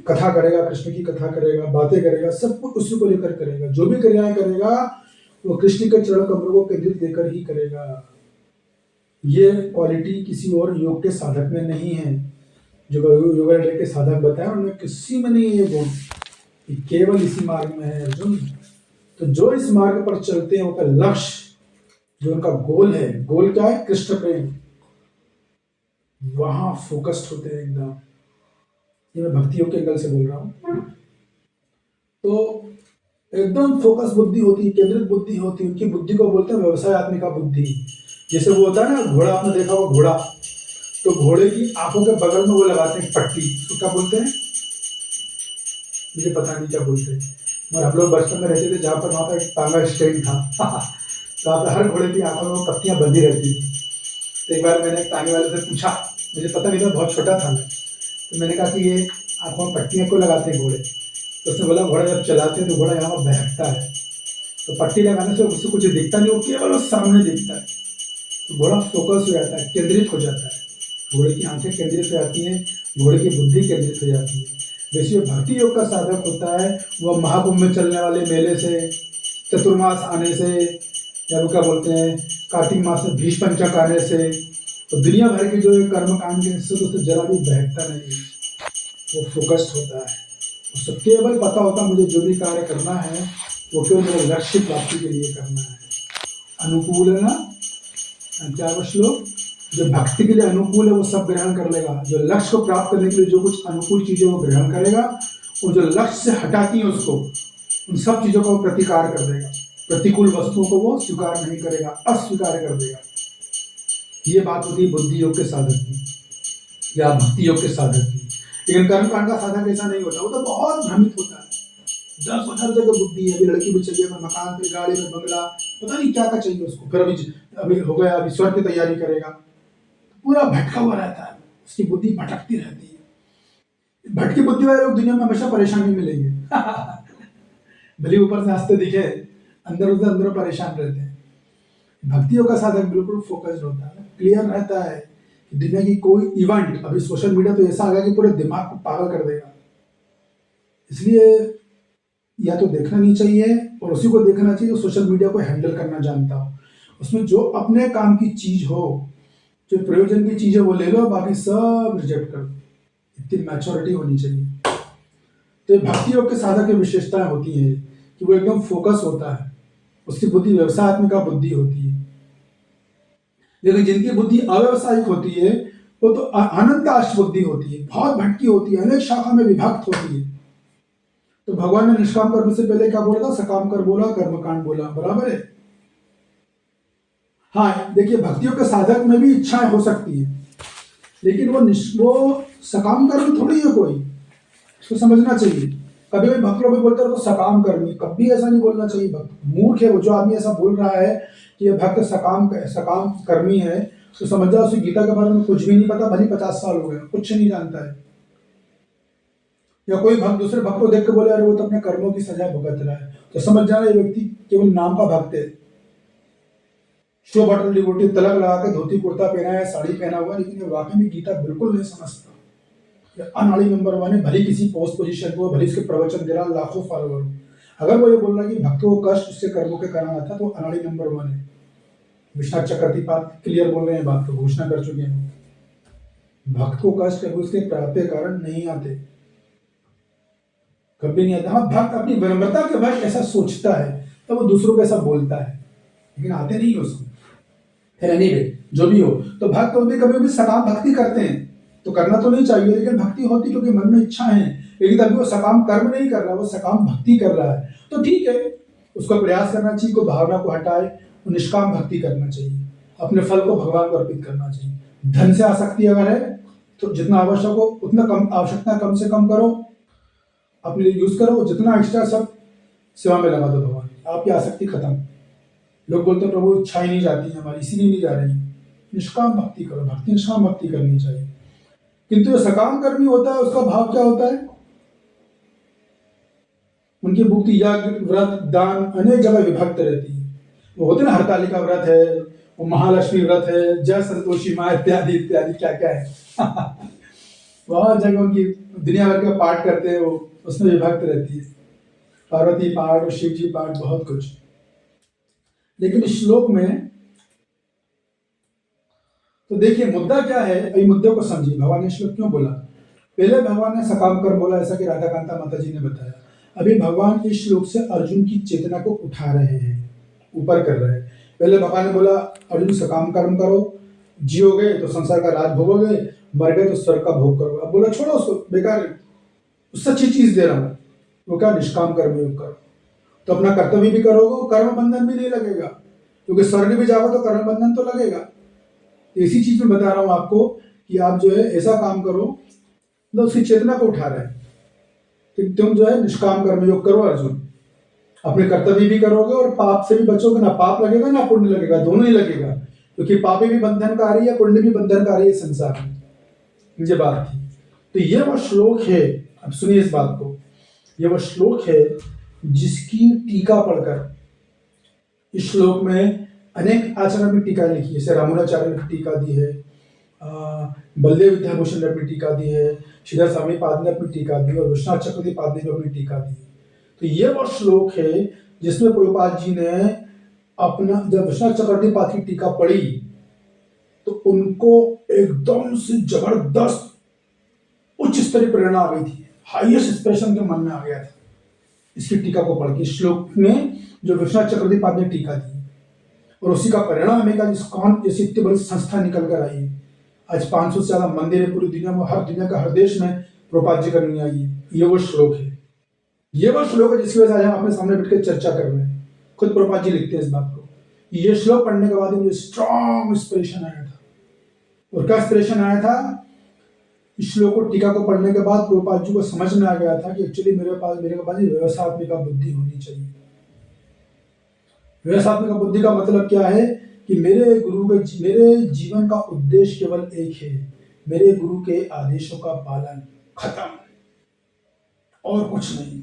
कथा करेगा, कृष्ण की कथा करेगा, बातें करेगा, सब कुछ उसी को लेकर करेगा। जो भी क्रियाएं करेगा वो कृष्ण के चरण कमलों को केंद्रित लेकर ही करेगा। ये क्वालिटी किसी और योग के साधक में नहीं है। जो योगा के साधक बताया उनमें किसी में नहीं है ये गुण, ये केवल इसी मार्ग में है अर्जुन। तो जो इस मार्ग पर चलते हैं उनका लक्ष्य, जो उनका गोल है, गोल क्या है? कृष्ण प्रेम, वहां फोकस्ड होते हैं एकदम। ये मैं भक्ति योग के एंगल से बोल रहा हूँ। तो एकदम फोकस बुद्धि होती है, केंद्रित बुद्धि होती है। उनकी बुद्धि को बोलते हैं व्यवसाय आत्मिका बुद्धि। जैसे वो होता है ना घोड़ा, आपने देखा होगा घोड़ा, तो घोड़े की आंखों के बगल में वो लगाते हैं पट्टी, उसको क्या बोलते हैं? मुझे पता नहीं क्या बोलते हैं, मगर हम लोग बचपन में रहते थे जहाँ पर वहाँ पर एक टांगा स्टैंड था तो वहाँ पर हर घोड़े की आंखों में वो पट्टियाँ बंधी रहती थी। तो एक बार मैंने एक टांगे वाले से पूछा, मुझे पता नहीं था, बहुत छोटा था मैं, तो मैंने कहा कि ये आंखों में पट्टियाँ क्यों लगाते हैं घोड़े? तो उसने बोला घोड़ा जब चलाते हैं तो घोड़ा यहाँ पर बहकता है, तो पट्टी लगाने से उससे कुछ दिखता नहीं, वो केवल वो सामने दिखता है। तो घोड़ा फोकस हो जाता है, केंद्रित हो जाता है, घोड़े की आंखें केंद्रित हो जाती हैं, घोड़े की बुद्धि केंद्रित हो जाती है। जैसे भक्ति योग का साधक होता है वह महाकुंभ में चलने वाले मेले से, चतुर्मास आने से, या वो क्या बोलते हैं कार्तिक मास में भीष पंचक आने से, तो दुनिया भर के जो कर्म कांड के हिस्से तो जरा भी बहकता नहीं है, वो फोकस्ड होता है। उसको केवल पता होता मुझे जो भी कार्य करना है वो केवल मेरे लक्ष्य प्राप्ति के लिए करना है। अनुकूल है ना क्या वो श्लोक, जो भक्ति के लिए अनुकूल है वो सब ग्रहण कर लेगा। जो लक्ष्य को प्राप्त करने के लिए जो कुछ अनुकूल चीजें वो ग्रहण करेगा, और जो लक्ष्य से हटाती है उसको, उन सब चीजों का वो प्रतिकार कर देगा। प्रतिकूल वस्तुओं को वो स्वीकार नहीं करेगा, अस्वीकार कर देगा। ये बात होती है बुद्धि योग के साधक की या भक्ति योग के साधक की। लेकिन कर्मकांड का साधक ऐसा नहीं होता, वो तो बहुत भ्रमित होता है। 10 जगह बुद्धि है, अभी लड़की भी चाहिए, मकान पे, गाड़ी में, बंगला, पता नहीं क्या क्या चाहिए उसको। फिर अभी हो गया, अभी स्वर्ग की तैयारी करेगा, पूरा भटका हुआ रहता है, उसकी बुद्धि भटकती रहती है। भटकी बुद्धि वाले लोग दुनिया में हमेशा परेशानी मिलेंगे भले ऊपर से हंसते दिखे, अंदर परेशान रहते हैं। भक्तियों का साधक बिल्कुल फोकस्ड होता है, क्लियर रहता है कि दुनिया की कोई इवेंट, अभी सोशल मीडिया तो ऐसा आ गया कि पूरे दिमाग को पागल कर देगा, इसलिए या तो देखना नहीं चाहिए, और उसी को देखना चाहिए जो सोशल मीडिया को हैंडल करना जानता हो। उसमें जो अपने काम की चीज हो, जो प्रयोजन की चीज है वो ले लो, बाकी सब रिजेक्ट कर दो। इतनी मैच्योरिटी होनी चाहिए। तो ये भक्ति योग के साधक की विशेषताएं होती हैं कि वो एकदम फोकस होता है, उसकी बुद्धि व्यवसायत्मिका बुद्धि होती है। लेकिन जिनकी बुद्धि अव्यवसायिक होती है वो तो अनंताश बुद्धि होती है, बहुत भटकी होती है, अनेक शाखा में विभक्त होती है। तो भगवान ने निष्काम कर्म से पहले क्या बोला था? सकाम कर बोला, कर्मकांड बोला, बराबर है। हाँ देखिए, भक्तियों के साधक में भी इच्छाएं हो सकती है, लेकिन वो सकाम कर्म थोड़ी है कोई, इसको समझना चाहिए। कभी भी भक्त लोग भी बोलते हैं तो सकाम कर्मी, कभी ऐसा नहीं बोलना चाहिए। भक्त मूर्ख है वो, जो आदमी ऐसा बोल रहा है कि ये भक्त सकाम कर्मी है, तो समझ जाओ उसे गीता के बारे में कुछ भी नहीं पता, भले 50 साल हो गए, कुछ नहीं जानता है। या कोई भक्त दूसरे भक्त को देख के बोले अरे वो तो अपने कर्मों की सजा भुगत रहा है, तो समझ जाना ये व्यक्ति केवल नाम का भक्त है। शो बटन डिवोटी, तलक लगा के धोती कुर्ता पहना है, साड़ी पहना हुआ, लेकिन ये वाकई में गीता बिल्कुल नहीं समझता। अनाड़ी नंबर 1 है, भले किसी पोस्ट पोजीशन को, भले इसके प्रवचन दे रहा, लाखों फॉलोअर, अगर वो ये बोल रहा है कि भक्तों को कष्ट उससे कर्मों के कारण आता, तो अनाड़ी नंबर 1 है। विश्वनाथ चक्रवर्ती क्लियर बोल रहे हैं, बात को घोषणा कर चुके हैं। भक्त को कष्ट कभी उसके प्राप्त कारण नहीं आते, कभी नहीं आता। हाँ, भक्त अपनी विनम्रता के भक्त ऐसा सोचता है तो वो दूसरों को ऐसा बोलता है, लेकिन आते नहीं उसको। फिर एनीवे जो भी हो, तो भक्त भी कभी भी सकाम भक्ति करते हैं, तो करना तो नहीं चाहिए, लेकिन भक्ति होती क्योंकि मन में इच्छा है, लेकिन अभी वो सकाम कर्म नहीं कर रहा, वो सकाम भक्ति कर रहा है, तो ठीक है, उसको प्रयास करना चाहिए, कोई भावना को हटाए, वो निष्काम भक्ति करना चाहिए, अपने फल को भगवान को अर्पित करना चाहिए। धन से आसक्ति अगर है तो जितना आवश्यक हो उतना कम, आवश्यकता कम से कम करो, अपने लिए यूज करो, जितना एक्स्ट्रा सब सेवा में लगा दो भगवान, आपकी आसक्ति खत्म। लोग बोलते हैं प्रभु इच्छा ही नहीं जाती है हमारी, इसीलिए नहीं जा रही। निष्काम भक्ति करो, भक्ति निष्काम भक्ति करनी चाहिए। किंतु जो सकाम कर्मी होता है उसका भाव क्या होता है? उनकी भुक्ति यज्ञ व्रत दान अनेक जगह विभक्त रहती है। वो होते ना, हरतालिका व्रत है, वो महालक्ष्मी व्रत है, जय संतोषी माँ इत्यादि इत्यादि क्या क्या है वह जगह उनकी दुनिया भर का पाठ करते हैं, वो उसमें विभक्त रहती है। पार्वती पाठ और शिव जी पाठ, बहुत कुछ। लेकिन इस श्लोक में तो देखिए मुद्दा क्या है, अभी मुद्दे को समझिए। भगवान ने श्लोक क्यों बोला? पहले भगवान ने सकाम कर्म बोला, ऐसा कि राधा कांता माता जी ने बताया। अभी भगवान इस श्लोक से अर्जुन की चेतना को उठा रहे हैं, ऊपर कर रहे हैं। पहले भगवान ने बोला अर्जुन सकाम कर्म करो, जियोगे तो संसार का राज भोगोगे, मर गए तो स्वर्ग का भोग करोगे। अब बोला छोड़ो उसको, बेकार है, उससे अच्छी चीज दे रहा हूँ, वो क्या, निष्काम कर्म योग करो। तो अपना कर्तव्य भी करोगे, कर्म बंधन भी नहीं लगेगा, क्योंकि स्वर्ग भी जाओगे तो कर्म बंधन तो लगेगा। तो इसी चीज में बता रहा हूं आपको कि आप जो है ऐसा काम करो, मतलब उसकी चेतना को उठा रहे हैं कि तुम जो है निष्काम कर्मयोग करो अर्जुन। अपने कर्तव्य भी करोगे और पाप से भी बचोगे, ना पाप लगेगा ना पुण्य लगेगा, दोनों ही लगेगा, क्योंकि पापी भी बंधनकारी है, पुण्य भी बंधनकारी है संसार में। ये बात थी। तो ये वो श्लोक है, अब सुनिए इस बात को, ये वो श्लोक है जिसकी टीका पढ़कर, इस श्लोक में अनेक आचार्यों ने टीका लिखी है। जैसे रामानुजाचार्य ने टीका दी है, बलदेव विद्याभूषण ने अपनी टीका दी है, श्रीधर स्वामी पाद ने अपनी टीका दी, और विश्वनाथ चक्रवर्ती पाद ने भी अपनी टीका दी। तो ये वो श्लोक है जिसमें प्रभुपाद जी ने अपना, जब विश्वनाथ चक्रवर्ती पाद की टीका पढ़ी तो उनको एकदम से जबरदस्त उच्च स्तरीय प्रेरणा आ गई थी, हाईएस्ट इंस्पिरेशन के मन में आ गया था इसकी टीका को पढ़ के। श्लोक में जो विश्वनाथ चक्रवर्ती पाद ने टीका दी, और उसी का परिणाम है ISKCON जैसी इतनी बड़ी संस्था निकल कर आई है। आज 500 से ज्यादा मंदिर है पूरी दुनिया में, हर दुनिया का हर देश में प्रभुपाद जी का दुनिया आई है। ये वो श्लोक है, ये वो श्लोक है जिसकी वजह से आज हम अपने सामने बैठ कर चर्चा कर रहे हैं। खुद प्रभुपाद जी लिखते हैं इस बात को। ये श्लोक पढ़ने के बाद मुझे स्ट्रॉन्ग इंस्पिरेशन आया था। और क्या इंस्पिरेशन आया था? इस श्लोक को, टीका को पढ़ने के बाद प्रभुपाद जी को समझ में आ गया था कि एक्चुअली मेरे पास व्यवसायत्मिका बुद्धि होनी चाहिए। व्यवसायत्मिका बुद्धि का मतलब क्या है कि मेरे मेरे जीवन का उद्देश्य केवल एक है, मेरे गुरु के आदेशों का पालन, खत्म, और कुछ नहीं।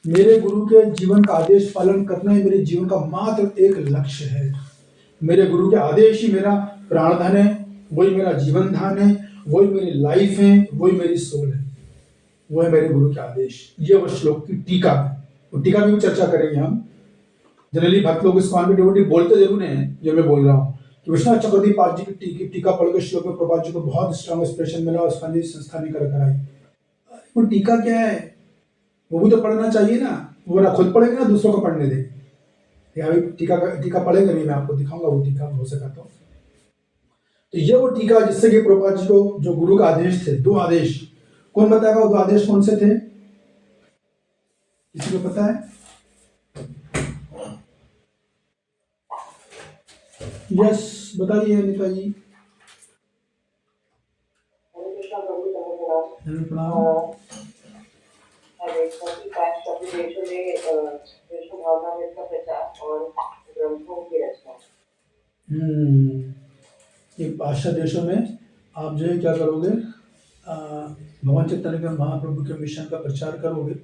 मेरे गुरु के जीवन का आदेश पालन करना ही मेरे जीवन का मात्र एक लक्ष्य है। मेरे गुरु के आदेश ही मेरा प्राणधन है, वही मेरा जीवन धन है, वही मेरी लाइफ है, वही मेरी सोल है, वो है मेरे गुरु के आदेश। ये वो श्लोक की टीका है, और टीका की भी चर्चा करेंगे हम। जनरली भक्त लोग ISKCON के डिवोटी बोलते जरूर हैं, जो मैं बोल रहा हूँ कि विश्वनाथ चक्रवर्ती पाद जी की टीका पढ़ के श्लोक में प्रभुपाद जी को बहुत स्ट्रॉन्ग इंस्पिरेशन मिला, ISKCON जी संस्था निकल कर आई। वो टीका क्या है, वो भी तो पढ़ना चाहिए ना, वो ना खुद पढ़ेंगे ना दूसरों को पढ़ने देंगे। अभी टीका पढ़ेंगे भी, मैं आपको दिखाऊंगा वो टीका हो सका तो ये वो टीका जिससे कि प्रभुपाद जी को जो गुरु का आदेश थे, 2 आदेश, कौन बताएगा वो 2 आदेश कौन से थे? किसी को पता है? यस, बताइए अनिता जी। प्रणाम। ये पाश्चात्य देशों में आप जो है क्या करोगे, भगवान चैतन्य महाप्रभु के मिशन का प्रचार करोगे।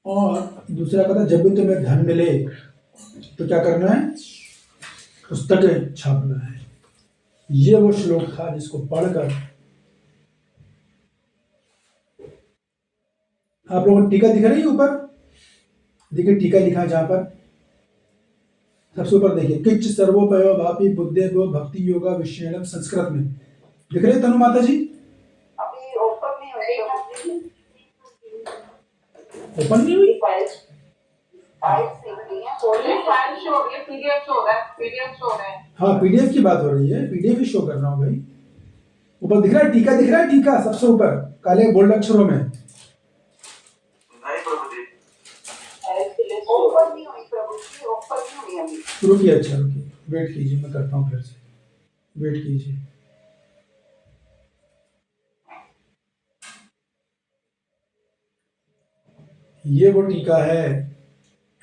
और दूसरा कहता, जब भी तुम्हें धन मिले तो क्या करना है, पुस्तकें छापना है। ये वो श्लोक था जिसको पढ़कर आप लोगों को टीका दिख रही है ऊपर, देखिए टीका लिखा है जहां पर सबसे ऊपर, देखिए किच सर्वोपयो भापी बुद्धे गो भक्ति योगा विषयम, संस्कृत में दिख रही है तनु माता जी? अभी ओपन नहीं हुई, ओपन नहीं हुई? हाँ, पीडीएफ की बात हो रही है, पीडीएफ ही शो कर रहा हूँ भाई। ऊपर दिख रहा है टीका, दिख रहा है टीका सबसे ऊपर काले बोल्ड अक्षरों में। रुकिए, अच्छा रुकिए, वेट कीजिए, मैं करता हूँ फिर से, वेट कीजिए। ये वो टीका है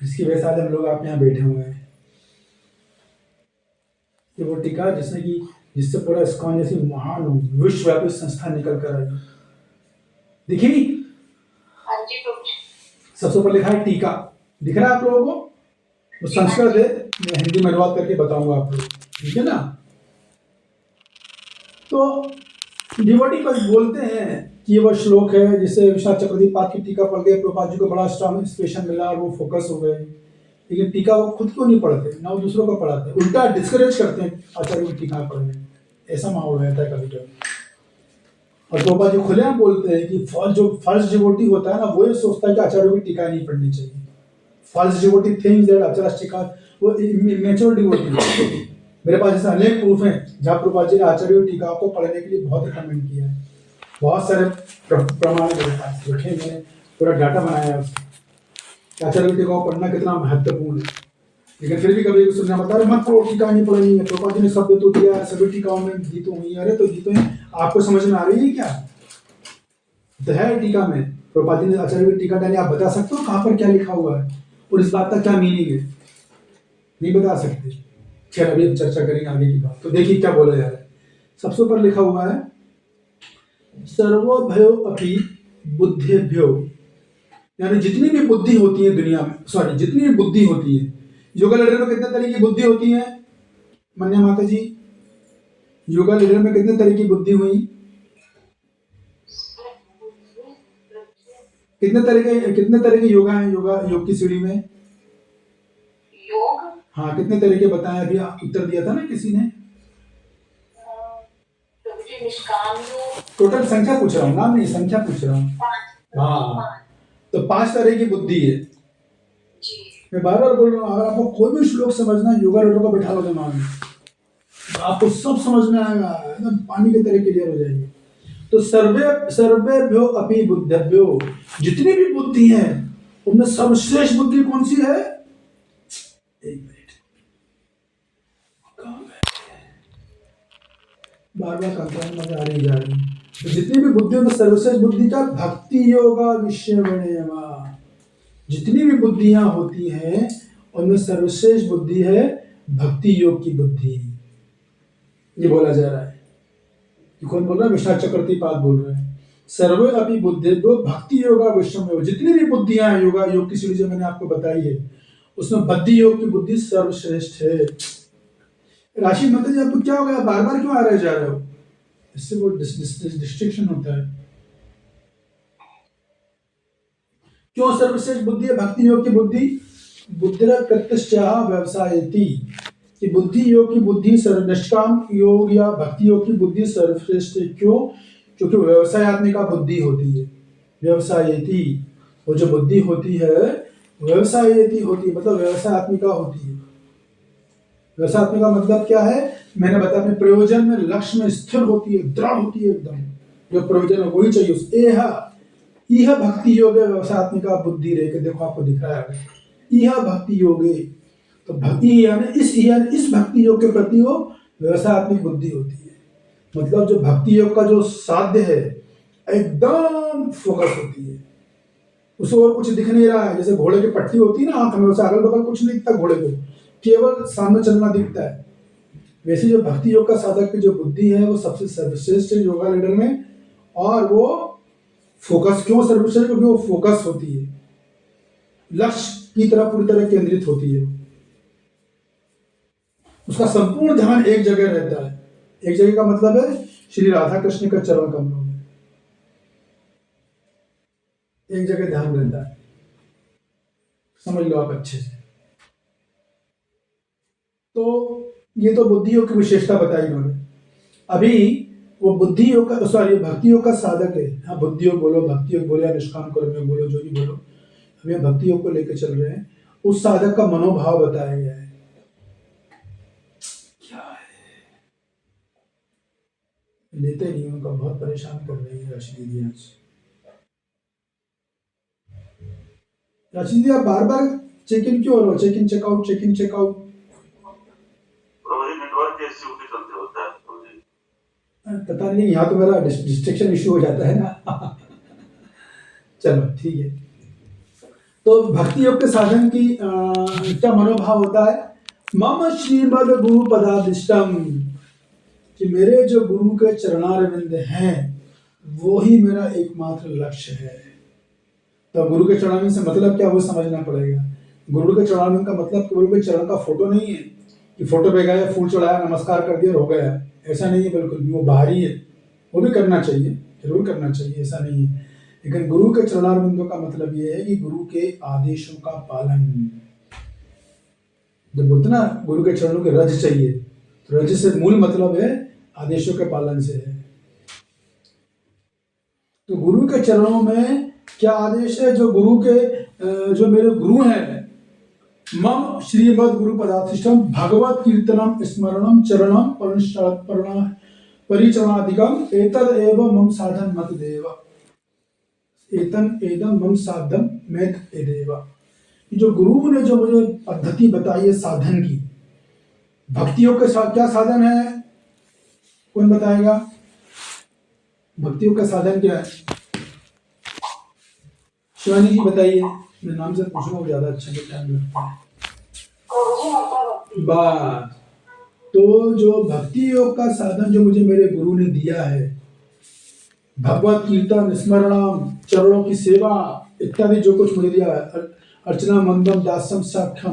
जिसकी वजह से आज हम लोग आप यहाँ बैठे हुए हैं। ये वो टीका जिसने कि जिससे पूरा इस्कॉन जैसी महान विश्वव्यापी संस्था निकल कर आई। दिखी? हाँ जी प्रभु जी। सबसे ऊपर लिखा है टीका, दिख रहा है आप लोगों को? वो संस्कृत है, मैं हिंदी में अनुवाद करके बताऊंगा आप लोग, ठीक है ना? तो डिवोटी बस बोलते हैं कि ये वो श्लोक है जिससे विश्वनाथ चक्रवर्ती पाद की टीका पढ़ गए, प्रभुपाद जी को बड़ा स्ट्रॉन्ग इंस्पिरेशन मिला और वो फोकस हो गए। लेकिन टीका वो खुद क्यों नहीं पढ़ते, ना वो दूसरों को पढ़ाते, उल्टा डिस्करेज करते हैं आचार्य की टीका पढ़ने। ऐसा माहौल रहता है कभी कभी। और प्रभुपाद जी खुलेआम बोलते हैं कि फॉल्स डिवोटी होता है ना, वो ये सोचता है कि आचार्यों की टीका नहीं पढ़नी चाहिए। फॉल्स डिवोटी थिंग्स दैट आचार्य टीका, वो इमेच्योर डिवोटी है। मेरे पास ऐसे अनेक प्रूफ हैं जहाँ प्रभुपाद जी ने आचार्य की टीका को पढ़ने के लिए बहुत रिकमेंड किया है। बहुत सारे प्रमाण मेरे पास रखे, मैंने पूरा डाटा बनाया है उसका, आचार्य की टीका को पढ़ना कितना महत्वपूर्ण है। लेकिन फिर भी कभी सुनना पड़ता है मत पढ़ो, टीका नहीं पढ़नी है, प्रभुपाद जी ने शब्द तो दिया, सभी टीकाओं में गीतों हुई। अरे तो गीतों आपको समझ में आ रही है क्या? तो है टीका में प्रभुपाद जी ने आचार्य की टीका डाली, आप बता सकते हो कहाँ पर क्या लिखा हुआ है और इस बात का क्या मीनिंग है? नहीं बता सकते। खैर अभी हम चर्चा करेंगे आगे की बात। तो देखिए क्या बोला जा रहा है। सबसे ऊपर लिखा हुआ है सर्वभयो अपि बुद्धिभ्यो, यानी जितनी भी बुद्धि होती है दुनिया में, सॉरी जितनी भी बुद्धि होती है, योगा लीडर में कितने तरह की बुद्धि होती है मन्या माता जी? योगा लीडर में कितने तरह की बुद्धि हुई? कितने तरह के योगा हैं? योग की सीढ़ी में योग, हाँ कितने तरह के बताएं? अभी उत्तर दिया था ना किसी ने। प्रभु जी निष्काम योग, टोटल संख्या पूछ रहा हूँ, नाम नहीं, संख्या पूछ रहा हूँ। 5। हाँ, तो 5 तरह की बुद्धि है जी। मैं बार बार बोल रहा हूँ। अगर आपको कोई भी श्लोक समझना है, योगा लीडर को बैठा लो दिमाग में, तो आपको सब समझ में आएगा, एकदम पानी की तरह क्लियर हो जाएगी। तो सर्वेभ्यो अपि बुद्धिभ्यो, जितनी भी बुद्धि है उनमें सर्वश्रेष्ठ बुद्धि कौन सी है? एक मिनट, बार बार कंट्रोल में आ रही जा रही। तो जितनी भी बुद्धियों में सर्वश्रेष्ठ बुद्धि का भक्ति योगा विषय बनेगा। जितनी भी बुद्धियां होती हैं उनमें सर्वश्रेष्ठ बुद्धि है भक्ति योग की बुद्धि। ये बोला जा रहा है। कौन बोल रहा है? विश्वनाथ चक्रवर्ती पाद बोल रहे हैं। सर्वे अपि बुद्धिभ्यो भक्ति योगा विषय, जितनी भी बुद्धियां हैं योगा योग की सीढ़ी जो मैंने आपको बताई है उसमें भक्ति योग की बुद्धि सर्वश्रेष्ठ है। राशि माता जी आपको क्या हो गया, बार बार क्यों आ रहे जा रहे हो? इससे वो डिस्ट्रिक्शन होता है। क्यों सर्वश्रेष्ठ बुद्धि है भक्ति योग की बुद्धि? बुद्धिर प्रत्यष्टा व्यवसायति, कि बुद्धि योग की बुद्धि निष्काम योग या भक्ति योग की बुद्धि सर्वश्रेष्ठ है। क्यों? क्योंकि व्यवसायत्मिका बुद्धि होती है। व्यवसायति, वो जो बुद्धि होती है व्यवसायति होती है, मतलब व्यवसायत्मिका होती है। व्यवसायत्मिका मतलब क्या है? मैंने बताया अपने प्रयोजन में, लक्ष्य में स्थिर होती है, दृढ़ होती है एकदम। जो प्रयोजन है वही चाहिए। यह भक्ति योग है व्यवसायत्मिका बुद्धि रे के, देखो आपको दिख रहा है यह भक्ति योग है। तो भक्ति यानी इस भक्ति योग के प्रति वो व्यवसायत्मिक बुद्धि होती है। मतलब जो भक्ति योग का जो साध्य है एकदम फोकस होती है, उसको और कुछ दिख नहीं रहा है। जैसे घोड़े की पट्टी होती है ना आंख में, उसे अगल बगल कुछ नहीं दिखता, घोड़े को केवल सामने चलना दिखता है। वैसे जो भक्ति योग का साधक की जो बुद्धि है वो सबसे सर्वश्रेष्ठ है योगा लीडर में। और वो फोकस, क्यों सर्वश्रेष्ठ? क्योंकि वो फोकस होती है, लक्ष्य की तरफ पूरी तरह केंद्रित होती है। उसका संपूर्ण ध्यान एक जगह रहता है। एक जगह का मतलब है श्री राधा कृष्ण का चरण कमलों में एक जगह ध्यान रहता है। समझ लो आप अच्छे से। तो ये तो बुद्धि योग की विशेषता बताई उन्होंने। अभी वो बुद्धि योग का, सॉरी भक्ति योग का साधक है। हाँ बुद्धि योग बोलो, भक्ति योग बोलो या निष्काम कर्म योग बोलो, जो भी बोलो, अभी हम भक्ति योग को लेकर चल रहे हैं। उस साधक का मनोभाव बताया गया है। क्या है? लेते नहीं, उनका बहुत परेशान कर रही है राशि दीदी आज। राशि दीदी आप बार बार चेक इन क्यों हो रहे हो? Check in checkout, check in checkout. पता नहीं, यहाँ तो मेरा डिस्ट्रैक्शन इश्यू हो जाता है ना। चलो ठीक है। तो भक्ति योग के साधन की क्या मनोभाव होता है? मम श्रीमद गुरु पदाधिष्टम, कि मेरे जो गुरु के चरणारविंद हैं वो ही मेरा एकमात्र लक्ष्य है। तो गुरु के चरणारविंद से मतलब क्या, वो समझना पड़ेगा। गुरु के चरणारविंद का मतलब गुरु के चरण का फोटो नहीं है कि फोटो पे गए, फूल चढ़ाया, नमस्कार कर दिया और हो गया। ऐसा नहीं है बिल्कुल भी, वो बाहरी है। वो भी करना चाहिए, जरूर करना चाहिए, ऐसा नहीं है। लेकिन गुरु के चरणारविंदों का मतलब ये है कि गुरु के आदेशों का पालन। जब बोलते ना गुरु के चरणों के रज चाहिए, तो रज से मूल मतलब है आदेशों के पालन से है। तो गुरु के चरणों में क्या आदेश है? जो गुरु के जो मेरे गुरु हैं, मम श्रीमद गुरु पदाधिष्ठम भगवत कीर्तनम स्मरणम चरणम परिचरणादिकम एतद एव मम साधन मत देव, एतन एदम मम साधन मत एदेव। जो गुरु ने जो मुझे पद्धति बताई है साधन की, भक्तियों के साथ क्या साधन है, कौन बताएगा? भक्तियों का साधन क्या है? शिवानी जी बताइए। मेरे नाम से पूछना ज्यादा अच्छा टाइम लगता है। बात तो जो भक्ति योग का साधन जो मुझे मेरे गुरु ने दिया है, भगवत कीर्तन, स्मरणम, चरणों की सेवा इत्यादि जो कुछ मुझे दिया है, अर्चना, मंदम, दासम, साख्यम,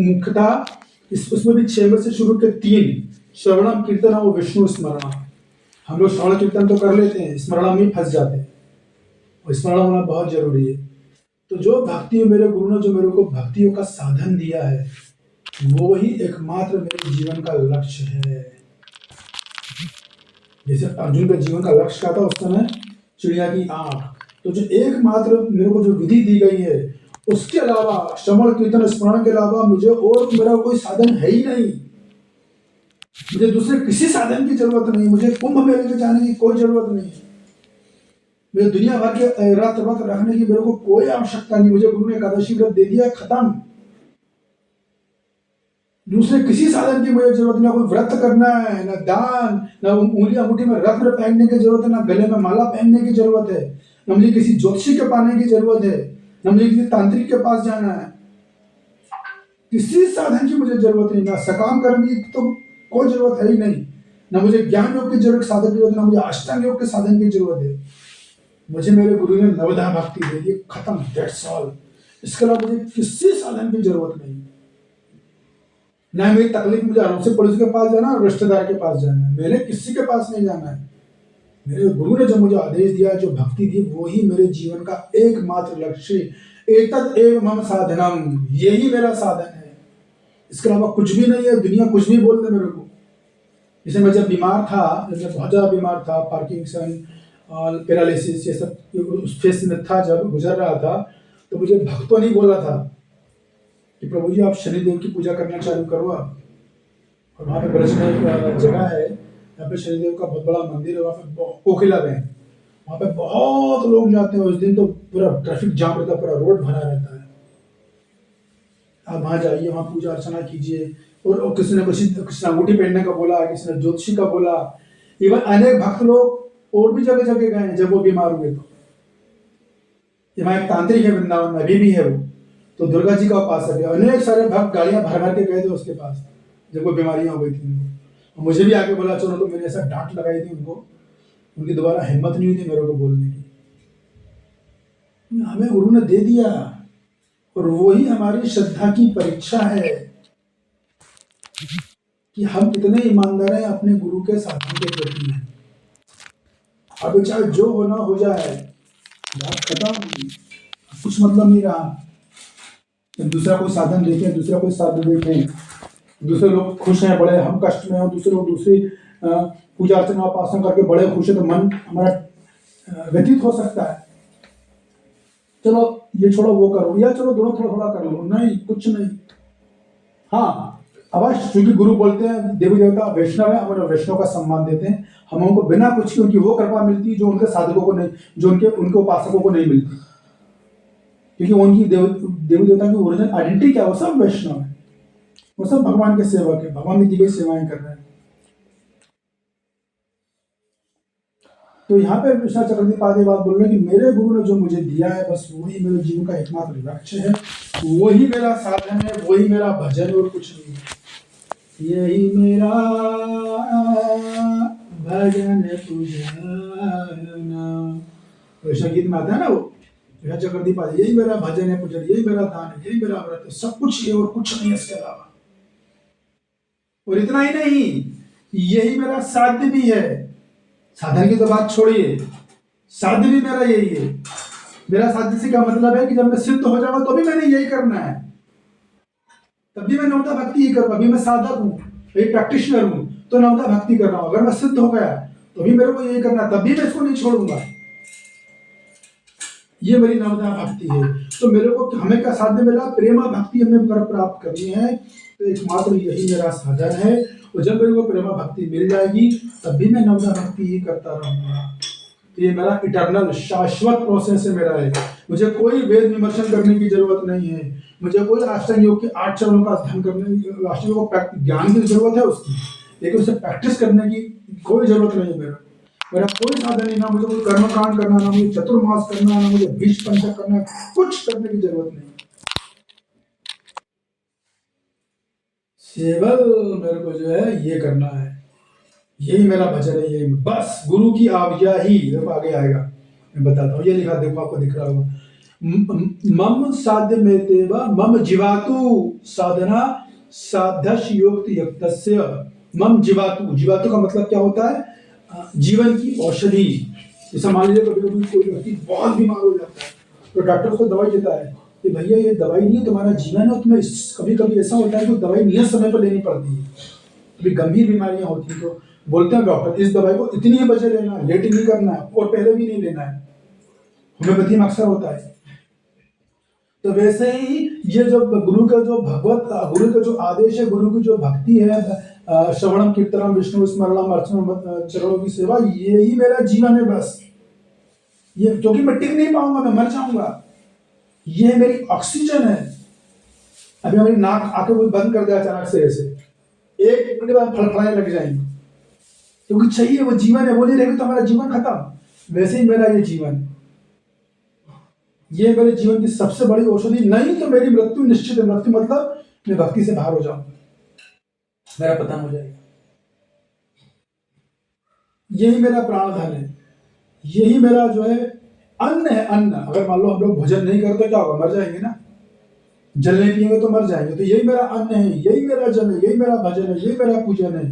मुख्यतः उसमें भी 6 में से शुरू के 3 श्रवणम, कीर्तन और विष्णु स्मरण। हम लोग श्रवण कीर्तन तो कर लेते हैं, स्मरण में फंस जाते हैं, और स्मरण होना बहुत जरूरी है। तो जो भक्ति मेरे गुरु ने जो मेरे को भक्तियों का साधन दिया है, वो ही एकमात्र मेरे जीवन का लक्ष्य है। जैसे अर्जुन के जीवन का लक्ष्य क्या था उस समय? चिड़िया की आंख। तो जो एकमात्र मेरे को जो विधि दी गई है, उसके अलावा श्रवण कीर्तन स्मरण के अलावा मुझे और मेरा कोई साधन है ही नहीं। मुझे दूसरे किसी साधन की जरूरत नहीं, मुझे कुंभ मेले में जाने की कोई जरूरत नहीं, मुझे दुनिया भर के व्रत रखने की मेरे को कोई आवश्यकता नहीं। मुझे गुरु ने एकादशी व्रत दे दिया, खत्म। दूसरे किसी साधन की मुझे जरूरत, ना कोई व्रत करना है, ना दान, ना उंगली अंगूठी में रत्न पहनने की जरूरत है, ना गले में माला पहनने की जरूरत है, ना मुझे किसी ज्योतिषी के पाने की जरूरत है, ना मुझे किसी तांत्रिक के पास जाना है। किसी साधन की मुझे जरूरत नहीं, ना सकाम करने की तो कोई जरूरत है ही नहीं, ना मुझे ज्ञान योग की जरूरत, साधन की जरूरत, ना मुझे अष्टांग योग के साधन की जरूरत है। मुझे मेरे गुरु ने नवधा भक्ति दे दी, खत्म, दैट्स ऑल। इसके अलावा मुझे किसी साधन की जरूरत नहीं। ना मेरी तकलीफ मुझे अड़ोसी से पड़ोसी के पास जाना है, रिश्तेदार के पास जाना है, मैंने किसी के पास नहीं जाना है। मेरे गुरु ने जो मुझे आदेश दिया, जो भक्ति दी, वो ही मेरे जीवन का एकमात्र लक्ष्य, एतद एव मम साधनम, यही मेरा साधन है। इसके अलावा कुछ भी नहीं है। दुनिया कुछ भी बोल दे मेरे को। जैसे मैं जब बीमार था, जब बहुत ज़्यादा बीमार था, पार्किंसन और पैरालिसिस ये सब उस फेस में था, जब गुजर रहा था, तो मुझे भक्तों नहीं बोला था कि प्रभु जी आप शनिदेव की पूजा करना चालू करो आप। और वहाँ पे ब्रज में एक जगह है, यहाँ पे शनिदेव का बहुत बड़ा मंदिर है, वहाँ पे कोकिला में, वहाँ पे बहुत लोग जाते हैं। उस दिन तो पूरा ट्रैफिक जाम रहता है, पूरा रोड भरा रहता है। आप वहाँ जाइए, वहाँ पूजा अर्चना कीजिए। और किसी ने अंगूठी पहनने का बोला, किसी ने ज्योतिषी का बोला। इवन अनेक भक्त लोग और भी जगह जगह गए जब वो बीमार हुए। तो यहाँ एक तांत्रिक है वृंदावन में, अभी भी है वो, तो दुर्गा जी का उपासक है। अनेक सारे भक्त गाड़ियां भर भर के गए थे उसके पास जब वो बीमारियां हो गई थी उनको। मुझे भी आके बोला चलो, तो मैंने ऐसा डांट लगाई थी उनको, उनकी दोबारा हिम्मत नहीं हुई थी मेरे को बोलने की। हमें गुरु ने दे दिया, और वही हमारी श्रद्धा की परीक्षा है कि हम कितने ईमानदार हैं अपने गुरु के साधन के प्रति। अब चाहे जो होना हो जाए, बात खत्म, कुछ मतलब नहीं रहा। दूसरा कोई साधन देखें, दूसरा कोई साधन देखें, दूसरे लोग खुश हैं बड़े, हम कष्ट में हो, दूसरे लोग दूसरी पूजा अर्चना उपासना करके बड़े खुश है, तो मन हमारा व्यतीत हो सकता है। चलो ये छोड़ो वो करो, या चलो दोनों थोड़ा थोड़ा कर लो, नहीं कुछ नहीं। हाँ अवश्य, क्योंकि गुरु बोलते हैं देवी देवता वैष्णव है, हम वैष्णव का सम्मान देते हैं। हम उनको बिना कुछ की उनकी वो कृपा मिलती है जो उनके साधकों को नहीं, जो उनके उपासकों को नहीं मिलती, क्योंकि उनकी देवी देवता की ओरिजिनल आइडेंटिटी क्या है? वो सब वैष्णव है, वो सब भगवान के सेवक है, भगवान की दी गई सेवाएं कर रहे हैं। तो यहाँ पे कृष्णा चक्रवर्ती पाद बात बोल रहे हैं कि मेरे गुरु ने जो मुझे दिया है, बस वही मेरे जीवन का एकमात्र लक्ष्य है, वही मेरा साधन है, वही मेरा भजन, और कुछ नहीं। यही मेरा भजन पूजन। वैसा गीत में आता है ना वो, चक्रदी पाल, यही मेरा भजन है पूजन, यही मेरा दान है, यही मेरा व्रत है, सब कुछ ये और कुछ नहीं है इसके अलावा। और इतना ही नहीं, यही मेरा साध्य भी है। साधन की तो बात छोड़िए, साध्य भी मेरा यही है। मेरा साध्य से क्या मतलब है कि जब मैं सिद्ध हो जाऊंगा तो भी मैंने यही करना है, तब भी मैं नवदा भक्ति ही करूंगा। अभी मैं साधक हूँ, एक प्रैक्टिशनर हूँ, तो नवदा भक्ति कर रहा हूँ। अगर मैं सिद्ध हो गया तो भी मेरे को यही करना है, तब भी मैं इसको नहीं छोड़ूंगा। ये मेरी नवदा भक्ति है। तो मेरे को हमें क्या साध्य मिला? प्रेमा भक्ति हमें प्राप्त करनी है, तो एकमात्र यही मेरा साधन है। और जब मेरे को प्रेमा भक्ति मिल जाएगी तब भी मैं नवदा भक्ति ही करता रहूंगा। तो ये मेरा इटर्नल शाश्वत प्रोसेस है मेरा है। मुझे कोई वेद विमर्शन करने की जरूरत नहीं है, मुझे कोई अष्टांग योग के 8 चरणों का अध्ययन करने, अष्टांग योग को ज्ञान की जरूरत है उसकी, लेकिन उसे प्रैक्टिस करने की कोई जरूरत नहीं है। मेरा कोई साधन नहीं, ना मुझे कोई कर्मकांड करना, ना मुझे चतुर्मास करना, ना मुझे भीष पंचक करना, कुछ करने की जरूरत नहीं। केवल मेरे को जो है ये करना है, यही मेरा भजन है, यही बस गुरु की आज्ञा ही। देखो आगे आएगा, मैं बताता हूँ, ये लिखा देखो, आपको दिख रहा होगा, मम साध्य में तेवा मम जीवातु साधना साध्यश योक्त युक्तस्य। मम जीवातु, जीवातु का मतलब क्या होता है? जीवन की औषधि। जैसे मान लीजिए कभी कभी कोई व्यक्ति बहुत बीमार हो जाता है, तो डॉक्टर को दवाई देता है कि भैया ये दवाई नहीं है, तुम्हारा जीवन है, तुम्हें कभी कभी ऐसा होता है कि दवाई नियत समय पर लेनी पड़ती है, कभी गंभीर बीमारियां होती हैं, तो बोलते हैं डॉक्टर इस दवाई को इतनी ही बजे लेना है, लेट नहीं करना है और पहले भी नहीं लेना है। होम्योपैथी में अक्सर होता है। तो वैसे ही ये जो गुरु का जो गुरु का जो आदेश है, गुरु की जो भक्ति है, श्रवणम कीर्तनम विष्णु स्मरणम अर्चनम चरणों की सेवा, यही मेरा जीवन है बस। ये क्योंकि मैं टिक नहीं पाऊंगा, मैं मर जाऊंगा। ये मेरी ऑक्सीजन है। अभी हमारी नाक आके कोई बंद कर दिया अचानक से, ऐसे एक मिनट बाद फड़फड़ाने लग जाएंगे, क्योंकि चाहिए, वो जीवन है, वो नहीं रहेगा तो हमारा जीवन खत्म। वैसे ही मेरा ये जीवन, ये मेरे जीवन की सबसे बड़ी औषधि, नहीं तो मेरी मृत्यु निश्चित है। मृत्यु मतलब मैं भक्ति से बाहर हो जाऊंगा, मेरा पतन हो जाएगा। यही मेरा प्राणधन है, यही मेरा जो है अन्न है। अन्न, अगर मान लो हम लोग भोजन नहीं करते क्या होगा? मर जाएंगे ना। जल नहीं पिएंगे तो मर जाएंगे। तो यही मेरा अन्न है, यही मेरा जल है, यही मेरा भजन है, यही मेरा पूजन है।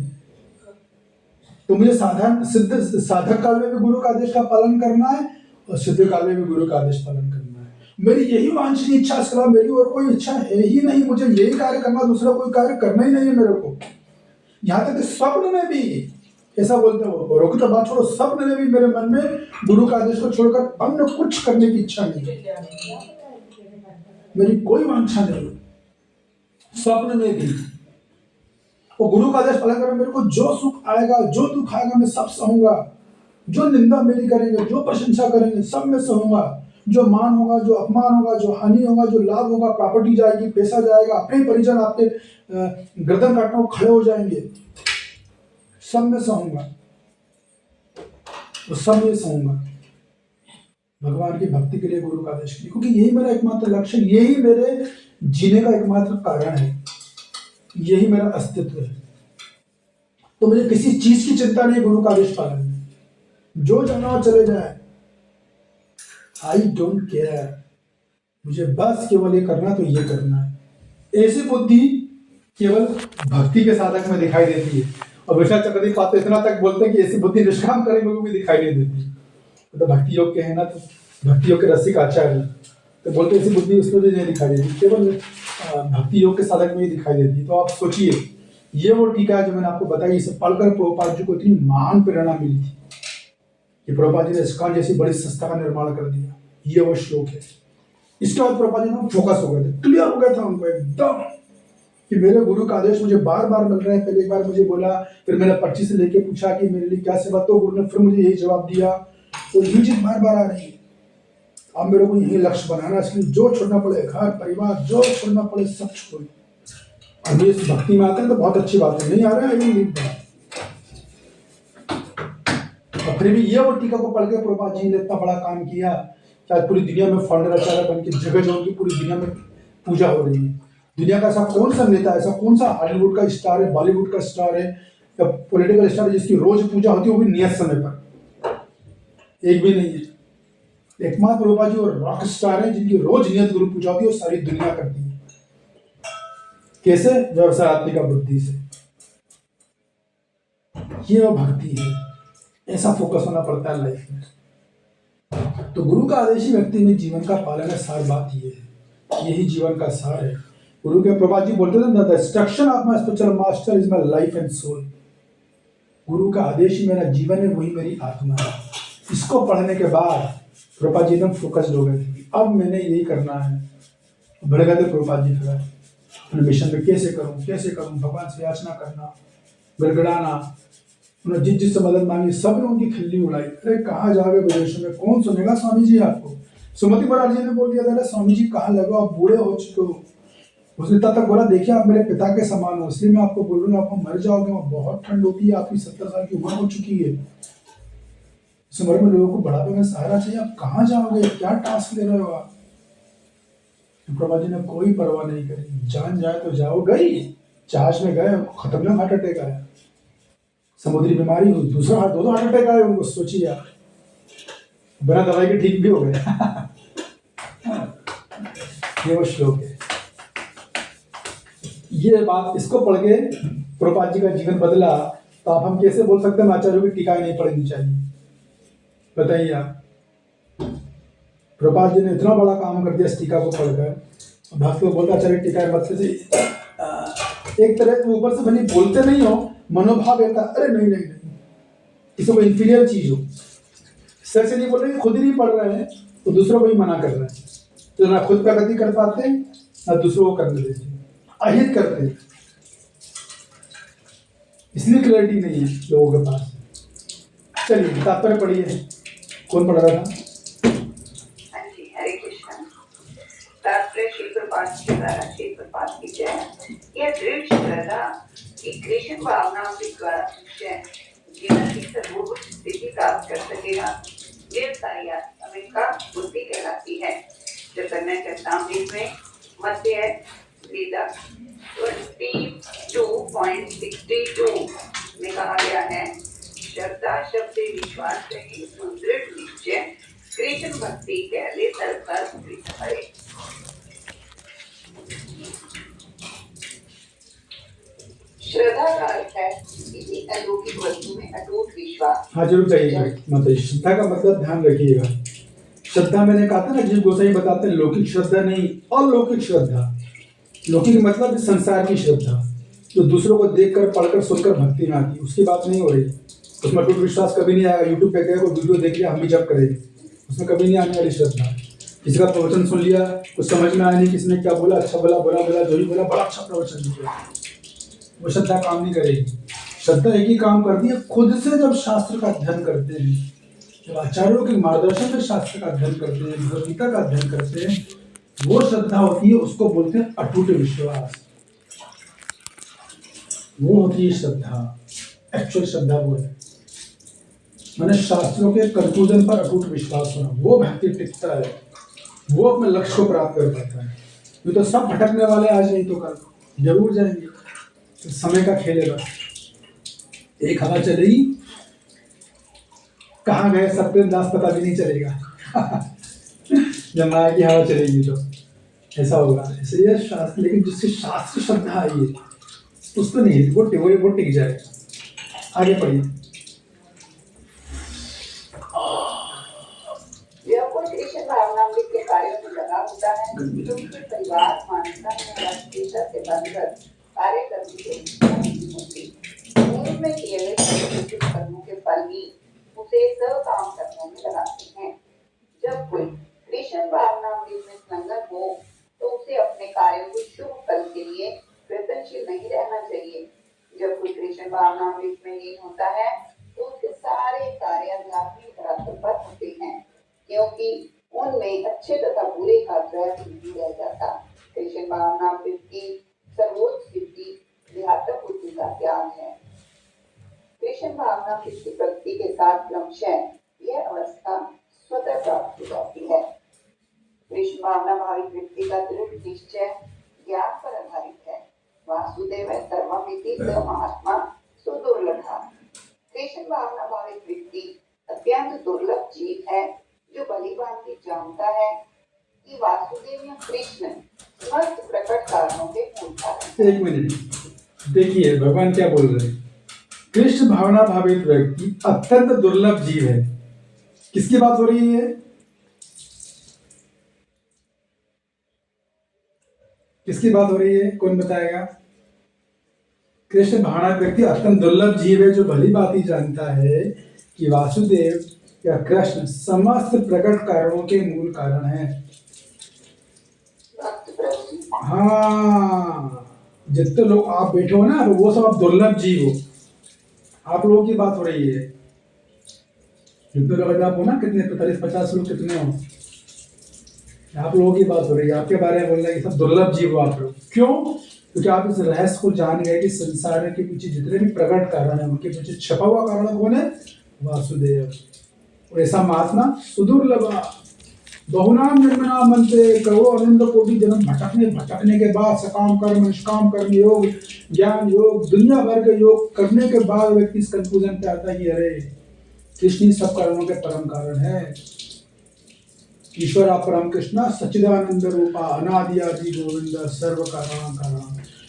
तो मुझे साधन सिद्ध साधक काल में भी गुरु का आदेश का पालन करना है, और सिद्ध काल में भी गुरु का आदेश पालन करना है। मेरी यही वांछनीय इच्छा, इसके मेरी और कोई इच्छा है ही नहीं। मुझे यही कार्य करना, दूसरा कोई कार्य करना ही नहीं है मेरे को। यहाँ तक स्वप्न में भी ऐसा बोलते हो, रोकी तो बात छोड़ो, स्वप्न में भी मेरे मन में गुरु का आदेश को छोड़कर अन्य कुछ करने की इच्छा नहीं, मेरी कोई वांछा नहीं। स्वप्न में भी वो गुरु का आदेश पालन करना, मेरे को जो सुख आएगा, जो दुख आएगा, मैं सब सहूंगा। जो निंदा मेरी करेंगे, जो प्रशंसा करेंगे, सब मैं सहूंगा। जो मान होगा, जो अपमान होगा, जो हानि होगा, जो लाभ होगा, प्रॉपर्टी जाएगी, पैसा जाएगा, अपने परिजन आपके गर्दन काटने को खड़े हो जाएंगे, सब मैं सहूंगा, तो सब मैं सहूंगा भगवान की भक्ति के लिए, गुरु का आदेश के लिए, क्योंकि यही मेरा एकमात्र लक्ष्य, यही मेरे जीने का एकमात्र कारण है, यही मेरा अस्तित्व है। तो मुझे किसी चीज की चिंता नहीं, गुरु का आदेश पालन में जो जाना हो चले जाए, आई डोंट केयर। मुझे बस केवल ये करना, तो ये करना है। ऐसी बुद्धि केवल भक्ति के साधक में दिखाई देती है। और विशाल चक्रवर्ती पात्र इतना तक बोलते हैं कि ऐसी बुद्धि निष्काम करेंगे को भी दिखाई नहीं देती। तो भक्ति योग के है ना, तो भक्ति योग के रसिक आचार्य तो बोलते ऐसी बुद्धि उसमें भी नहीं दिखाई देती, केवल भक्ति योग के साधक में ही दिखाई देती है। तो आप सोचिए, ये वो टीका है जो मैंने आपको बताई, इसे पढ़कर प्रभुपाद जी को इतनी महान प्रेरणा मिली थी कि प्रभुपाद जी ने इस्कॉन जैसी बड़ी संस्था का निर्माण कर दिया। ये वो श्लोक है। इसके बाद प्रभुपाद जी ने फोकस हो गए थे, क्लियर हो गया था उनको एकदम कि मेरे गुरु का आदेश मुझे बार बार मिल रहा है। पहले एक बार मुझे बोला, फिर मैंने पर्ची से लेके पूछा कि मेरे लिए क्या सेवा, तो गुरु ने फिर मुझे यही जवाब दिया। तो ये चीज बार बार आ रही है। अब मेरे को यही लक्ष्य बनाना, इसलिए जो छोड़ना पड़े, घर परिवार जो छोड़ना पड़े सब छोड़े। अब ये भक्ति में आते हैं तो बहुत अच्छी बात है, नहीं आ रहा है ये नहीं। और फिर भी ये वो टीका को पढ़ के प्रभुपाद जी ने इतना बड़ा काम किया, शायद पूरी दुनिया में फाउंडर आचार्य बन के जगह जगह की पूरी दुनिया में पूजा हो रही है। दुनिया का ऐसा कौन सा नेता, ऐसा कौन सा हॉलीवुड का स्टार है, बॉलीवुड का स्टार है, या पॉलिटिकल स्टार जिसकी रोज पूजा होती है वो भी नियत समय पर, एक भी नहीं है। एकमात्र प्रभुपाद जी और रॉक स्टार है जिनकी रोज नियत गुरु पूजा होती है और सारी दुनिया करती है। कैसे? व्यवसायत्मिका बुद्धि से। ये वो भक्ति है, ऐसा फोकस होना पड़ता है लाइफ में। तो गुरु का आदेश ही व्यक्ति में जीवन का पालन है, सार बात ये है, यही जीवन का सार है। गुरु के प्रभुपाद जी बोलते थे, the instruction of my spiritual master is my life and soul. गुरु का आदेश ही मेरा जीवन है, वही मेरी आत्मा है। इसको पढ़ने के बाद प्रभुपाद जी एकदम फोकस्ड हो गए थे, अब मैंने यही करना है। बढ़ गए थे प्रभुपाद जी फिर अपने मिशन में, कैसे करूं, भगवान से याचना करना, गड़गड़ाना। उन्होंने जिस मदद मांगी सब ने उनकी खिल्ली उड़ाई। अरे कहाँ जाओगे विदेशों में, कौन सुनेगा स्वामी जी आपको। सुमति महाराज जी ने बोल दिया था, स्वामी जी कहाँ लगो, आप बूढ़े हो चुके हो। उसने तब तक बोला, देखिए आप मेरे पिता के समान हो, इसलिए मैं आपको बोल रहा हूँ, आपको मर जाओगे, बहुत ठंड होती है, आपकी 70 साल की उम्र हो चुकी है, इस उम्र में लोगों को बुढ़ापे में सहारा चाहिए, आप कहाँ जाओगे, क्या टास्क ले रहे हो आप। प्रभा जी ने कोई परवाह नहीं करी, जान जाए तो जाओ, गई जहाज में गए, खत्म ना हार्ट अटैक आया, समुद्री बीमारी हुई, दूसरा हार्ट, दो हार्ट अटैक आए उनको, सोचिए आप, बिना दवाई के ठीक भी हो गए। ये वो श्लोक है। ये बात, इसको पढ़ के प्रभुपाद जी का जीवन बदला, तो आप हम कैसे बोल सकते हैं आचार्यों की टीकाएं नहीं पढ़नी चाहिए, बताइए आप। प्रभुपाद जी ने इतना बड़ा काम कर दिया इस टीका को पढ़कर। भक्त लोग बोलते आचार्य टीका मत से एक तरह से ऊपर से भले बोलते नहीं हो, मनोभाव रहता, अरे नहीं नहीं नहीं, किसी को इंफीरियर चीज हो, सर से नहीं बोल रहे, खुद ही नहीं पढ़ रहे हैं तो दूसरों को ही मना कर रहे हैं, तो ना खुद प्रगति कर पाते ना दूसरों को करने देते, अहित करते हैं। इसलिए क्लैरिटी नहीं है लोगों के पास। चलिए तात्पर्य पढ़िए, कौन पढ़ रहा था? श्री प्रपात के द्वारा श्री प्रपात की जय। यह दृढ़ श्रद्धा कि कृष्ण भावनाओं द्वारा मनुष्य जीवन की सर्वोच्च स्थिति प्राप्त कर सकेगा, ये सारी अमेरिका बुद्धि कहलाती है। चैतन्य चरितामृत में मध्य लीला 22.62 में कहा गया है, श्रद्धा शब्द विश्वास रही सुदृढ़ निश्चय कृष्ण भक्ति कहले सर्वत्र हरे। श्रद्धा का अर्थ है किसी अलौकिक वस्तु में अटूट विश्वास। हाँ जरूर चाहिए, मतलब श्रद्धा का मतलब ध्यान रखिएगा। श्रद्धा मैंने कहा था ना, जिस गोसाई बताते हैं लौकिक श्रद्धा नहीं, अलौकिक श्रद्धा। लौकिक मतलब संसार की श्रद्धा, जो दूसरों को देखकर पढ़कर सुनकर भक्ति में आती, उसकी बात नहीं हो रही। उसमें अटूट विश्वास कभी नहीं आएगा। यूट्यूब पे गए कोई वीडियो देख लिया हम भी जब करेंगे, उसमें कभी नहीं आने वाली श्रद्धा। किसी का प्रवचन सुन लिया, कुछ समझ में आया नहीं, किसने क्या बोला, अच्छा बोला बुरा बोला, जो भी बोला बड़ा अच्छा प्रवचन दिया, वो श्रद्धा काम नहीं करेगी। श्रद्धा एक ही काम करती है, खुद से जब शास्त्र का अध्ययन करते हैं, जब आचार्यों के मार्गदर्शन में शास्त्र का अध्ययन करते हैं, भगवद गीता का अध्ययन करते हैं, वो श्रद्धा होती है, उसको बोलते हैं अटूट विश्वास। वो होती है श्रद्धा, एक्चुअल श्रद्धा वो है। मैंने शास्त्रों के कंक्लूजन पर अटूट विश्वास होना, वो भक्ति टिकता है, वो अपने लक्ष्य को प्राप्त कर पाता है। ये तो सब भटकने वाले आज नहीं तो कल जरूर जाएंगे, तो समय का खेल है बस। एक हवा चलेगी, कहाँ गए सत्येंद्र दास पता भी नहीं चलेगा। जब माया की हवा चलेगी तो ऐसा होगा। इसलिए शास्त्र, लेकिन जिससे शास्त्र श्रद्धा आई है उसको नहीं, वो टिक जाएगा। आगे पढ़िए। भावनामृत के कार्यों में लगा होता है, तो उसके परिवार मानवता से बनकर कार्य करने की इच्छा नहीं होती। पूर्व में किए गए कर्मों के फल भी उसे सब काम करने में लगाते हैं। जब कोई कृष्ण भावनामृत में संलग्न हो तो उसे अपने कार्यों को शुभ फल के लिए प्रयत्नशील नहीं रहना चाहिए। जब कोई कृष्ण भावनामृत में लीन होता है तो उसके सारे कार्य आध्यात्मिक धरातल पर होते हैं, क्योंकि उनमें अच्छे तथा बुरे का द्वैत नहीं रह जाता। कृष्ण भावनामृत की सर्वोच्च सिद्धि ध्यात्म बुद्धि का त्याग है। कृष्ण भावनामृत की प्रगति के साथ क्रमशः यह अवस्था स्वतः प्राप्त हो जाती है। कृष्ण भावना भावित व्यक्ति का दृढ़ निश्चय ज्ञान पर आधारित है। वासुदेव सर्वमिति स महात्मा सुदुर्लभ जीव है जो भली भांति जानता है कि वासुदेव या कृष्ण समस्त प्रकट कारणों के मूल कारण हैं। एक मिनट देखिए भगवान क्या बोल रहे हैं। कृष्ण भावना भावित व्यक्ति अत्यंत दुर्लभ जीव है। किसकी बात हो रही है? किसकी बात हो रही है? कौन बताएगा? कृष्ण भावना व्यक्ति अत्यंत दुर्लभ जीव है जो भली भांति जानता है कि वासुदेव या कृष्ण समस्त प्रकट कारणों के मूल कारण है। हाँ, जितने लोग आप बैठे हो ना वो सब आप दुर्लभ जीव हो। आप लोगों की बात हो रही है। जितने लोग आप हो ना, कितने 45-50 लोग कितने हो, आप लोगों की बात हो रही है। आपके बारे में बोल रहे हैं कि सब दुर्लभ जीव हो आप लोग। क्यों? क्योंकि आप इस रहस्य को जान गए कि संसार के पीछे जितने भी प्रकट कारण है उनके पीछे छपा हुआ कारण कौन है? वासुदेव। और ऐसा महात्मा सुदुर्लभ बहुनाम जन्मनाम मनते करोड़ों अनंत कोटि जन्म भटकने के बाद सकाम कर्म निष्काम कर्म योग ज्ञान योग दुनिया भर के योग करने के बाद व्यक्ति इस कंक्लूजन पे आता है कि अरे कृष्ण सब कारणों के परम कारण है। ईश्वर परम कृष्ण सच्चिदानंद रूपा अनादि आदि गोविंद सर्व कारण कारण।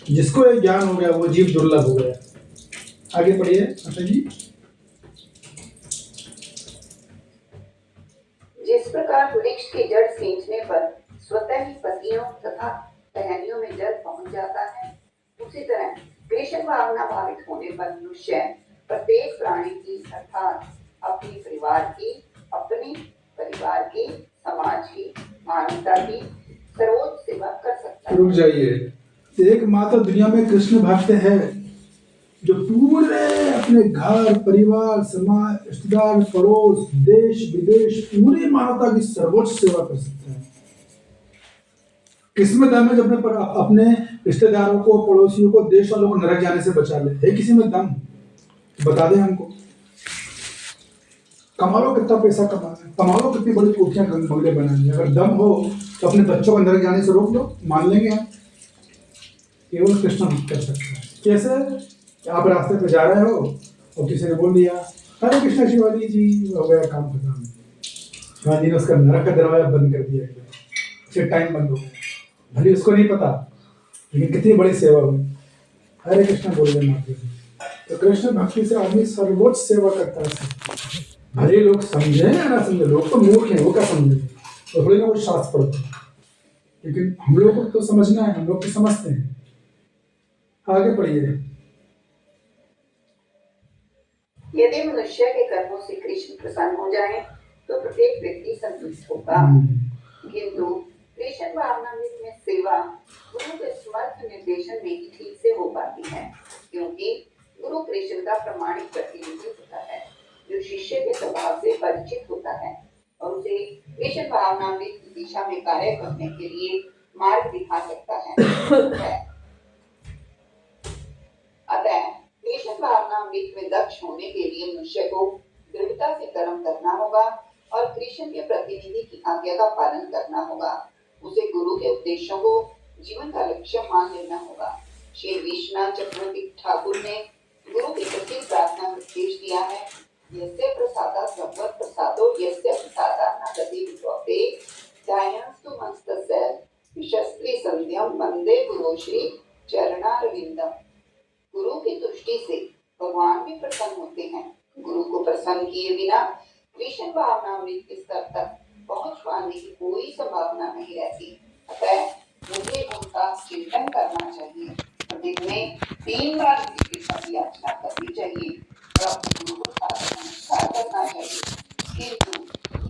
जिसको ये ज्ञान हो गया वो जीव दुर्लभ हो गया। आगे पढ़िए अच्छा जी। जिस प्रकार वृक्ष की जड़ सींचने पर स्वतः ही पत्तियों तथा टहनियों में जल पहुंच जाता है, उसी तरह कृष्ण भावना भावित होने पर मनुष्य प्रत्येक प्राणी की अर्थात अपनी परिवार की, समाज की, मानवता की सर्वोच्च सेवा कर सकता है। रुक जाइए। एकमात्र दुनिया में कृष्ण भक्त है जो पूरे अपने घर परिवार समाज रिश्तेदार पड़ोस देश विदेश पूरी मानवता की सर्वोच्च सेवा कर सकता है। किसमें दम है जब अपने रिश्तेदारों को पड़ोसियों को देश वालों को नरक जाने से बचा ले? है किसी में दम? बता दें हमको। कमा लो कितना पैसा कमाना है, कमा लो कितनी बड़ी कोठियां बंगले बनानी है, अगर दम हो तो अपने बच्चों को नरक जाने से रोक लो, मान लेंगे हम। केवल कृष्ण कर सकता है। कैसे? आप रास्ते पे जा रहे हो और किसी ने बोल दिया हरे कृष्णा शिवाजी जी, हो गया काम खत्म। शिवाजी ने उसका नरक का दरवाजा बंद कर दिया, फिर टाइम बंद हो गया। भले उसको नहीं पता लेकिन कितनी बड़ी सेवा हुई। हरे कृष्णा बोल रहे माते। तो कृष्ण भक्ति से आदमी सर्वोच्च सेवा करता है। भले लोग समझे या ना समझे, लोग तो मूर्ख हैं, वो क्या समझे, तो थोड़ी ना कुछ शास्त्र पढ़ते, लेकिन हम लोग को तो समझना है, हम लोग तो समझते हैं। आगे पढ़िए। यदि मनुष्य के कर्मों से कृष्ण प्रसन्न हो जाए तो प्रत्येक व्यक्ति संतुष्ट होगा, किंतु कृष्ण भावनामृत में सेवा गुरु के समर्थ निर्देशन में ही ठीक से हो पाती है, क्योंकि गुरु कृष्ण का प्रमाणिक प्रतिनिधि होता है जो शिष्य के स्वभाव से परिचित होता है और उसे कृष्ण भावनामृत की दिशा में कार्य करने के लिए मार्ग दिखा सकता है। अतः कृष्ण भावनामृत में दक्ष होने के लिए मनुष्य को दृढ़ता से कर्म करना होगा और कृष्ण के प्रतिनिधि की आज्ञा का पालन करना होगा। उसे गुरु के उपदेशों को जीवन का लक्ष्य मान लेना होगा। श्री विश्वनाथ चक्रवर्ती ठाकुर ने गुरु की प्रति प्रार्थना निर्देश दिया है। यस्य प्रसादात् भगवत् प्रसादो यस्य प्रसादात् न गति विद्वते ध्यायन्तु मस्तस्य विशस्त्री संध्यं वंदे गुरु श्री चरणारविंदम। गुरु की तुष्टि से भगवान भी प्रसन्न होते हैं। गुरु को प्रसन्न किए बिना कृष्ण भावनामृत के स्तर तक पहुंच पाने की कोई संभावना नहीं रहती। अतः मुझे उनका चिंतन करना चाहिए, दिन में 3 बार कृष्ण की याचना करनी चाहिए और गुरु को नमस्कार करना चाहिए, किंतु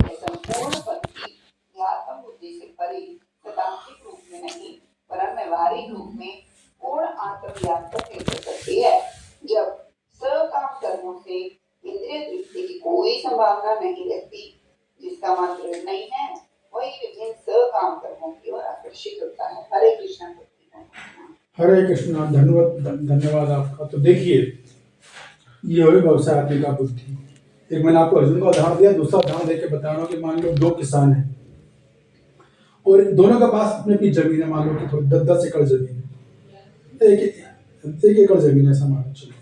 यह संपूर्ण भक्ति ध्यात्म बुद्धि से परे सदांतिक रूप में नहीं परम व्यवहारिक रूप में पूर्ण आत्मज्ञान पर निर्भर करती है। जब सकाम कर्मों से इंद्रिय तृप्ति की कोई संभावना नहीं रहती, जिसका मन दृढ़ नहीं है वही विभिन्न सकाम कर्मों की ओर आकर्षित होता है। हरे कृष्ण। हरे कृष्णा। धन्यवाद आपका। तो देखिए ये हो व्यवसाय आदमी का बुद्धि। एक मैंने आपको अर्जुन का उदाहरण दिया, दूसरा उदाहरण देकर बता रहा हूँ कि मान लो 2 किसान हैं और दोनों के पास अपनी अपनी जमीन है, मान लो कि थोड़ी 10-10 एकड़ जमीन है, एक एकड़ जमीन है ऐसा मान चलो।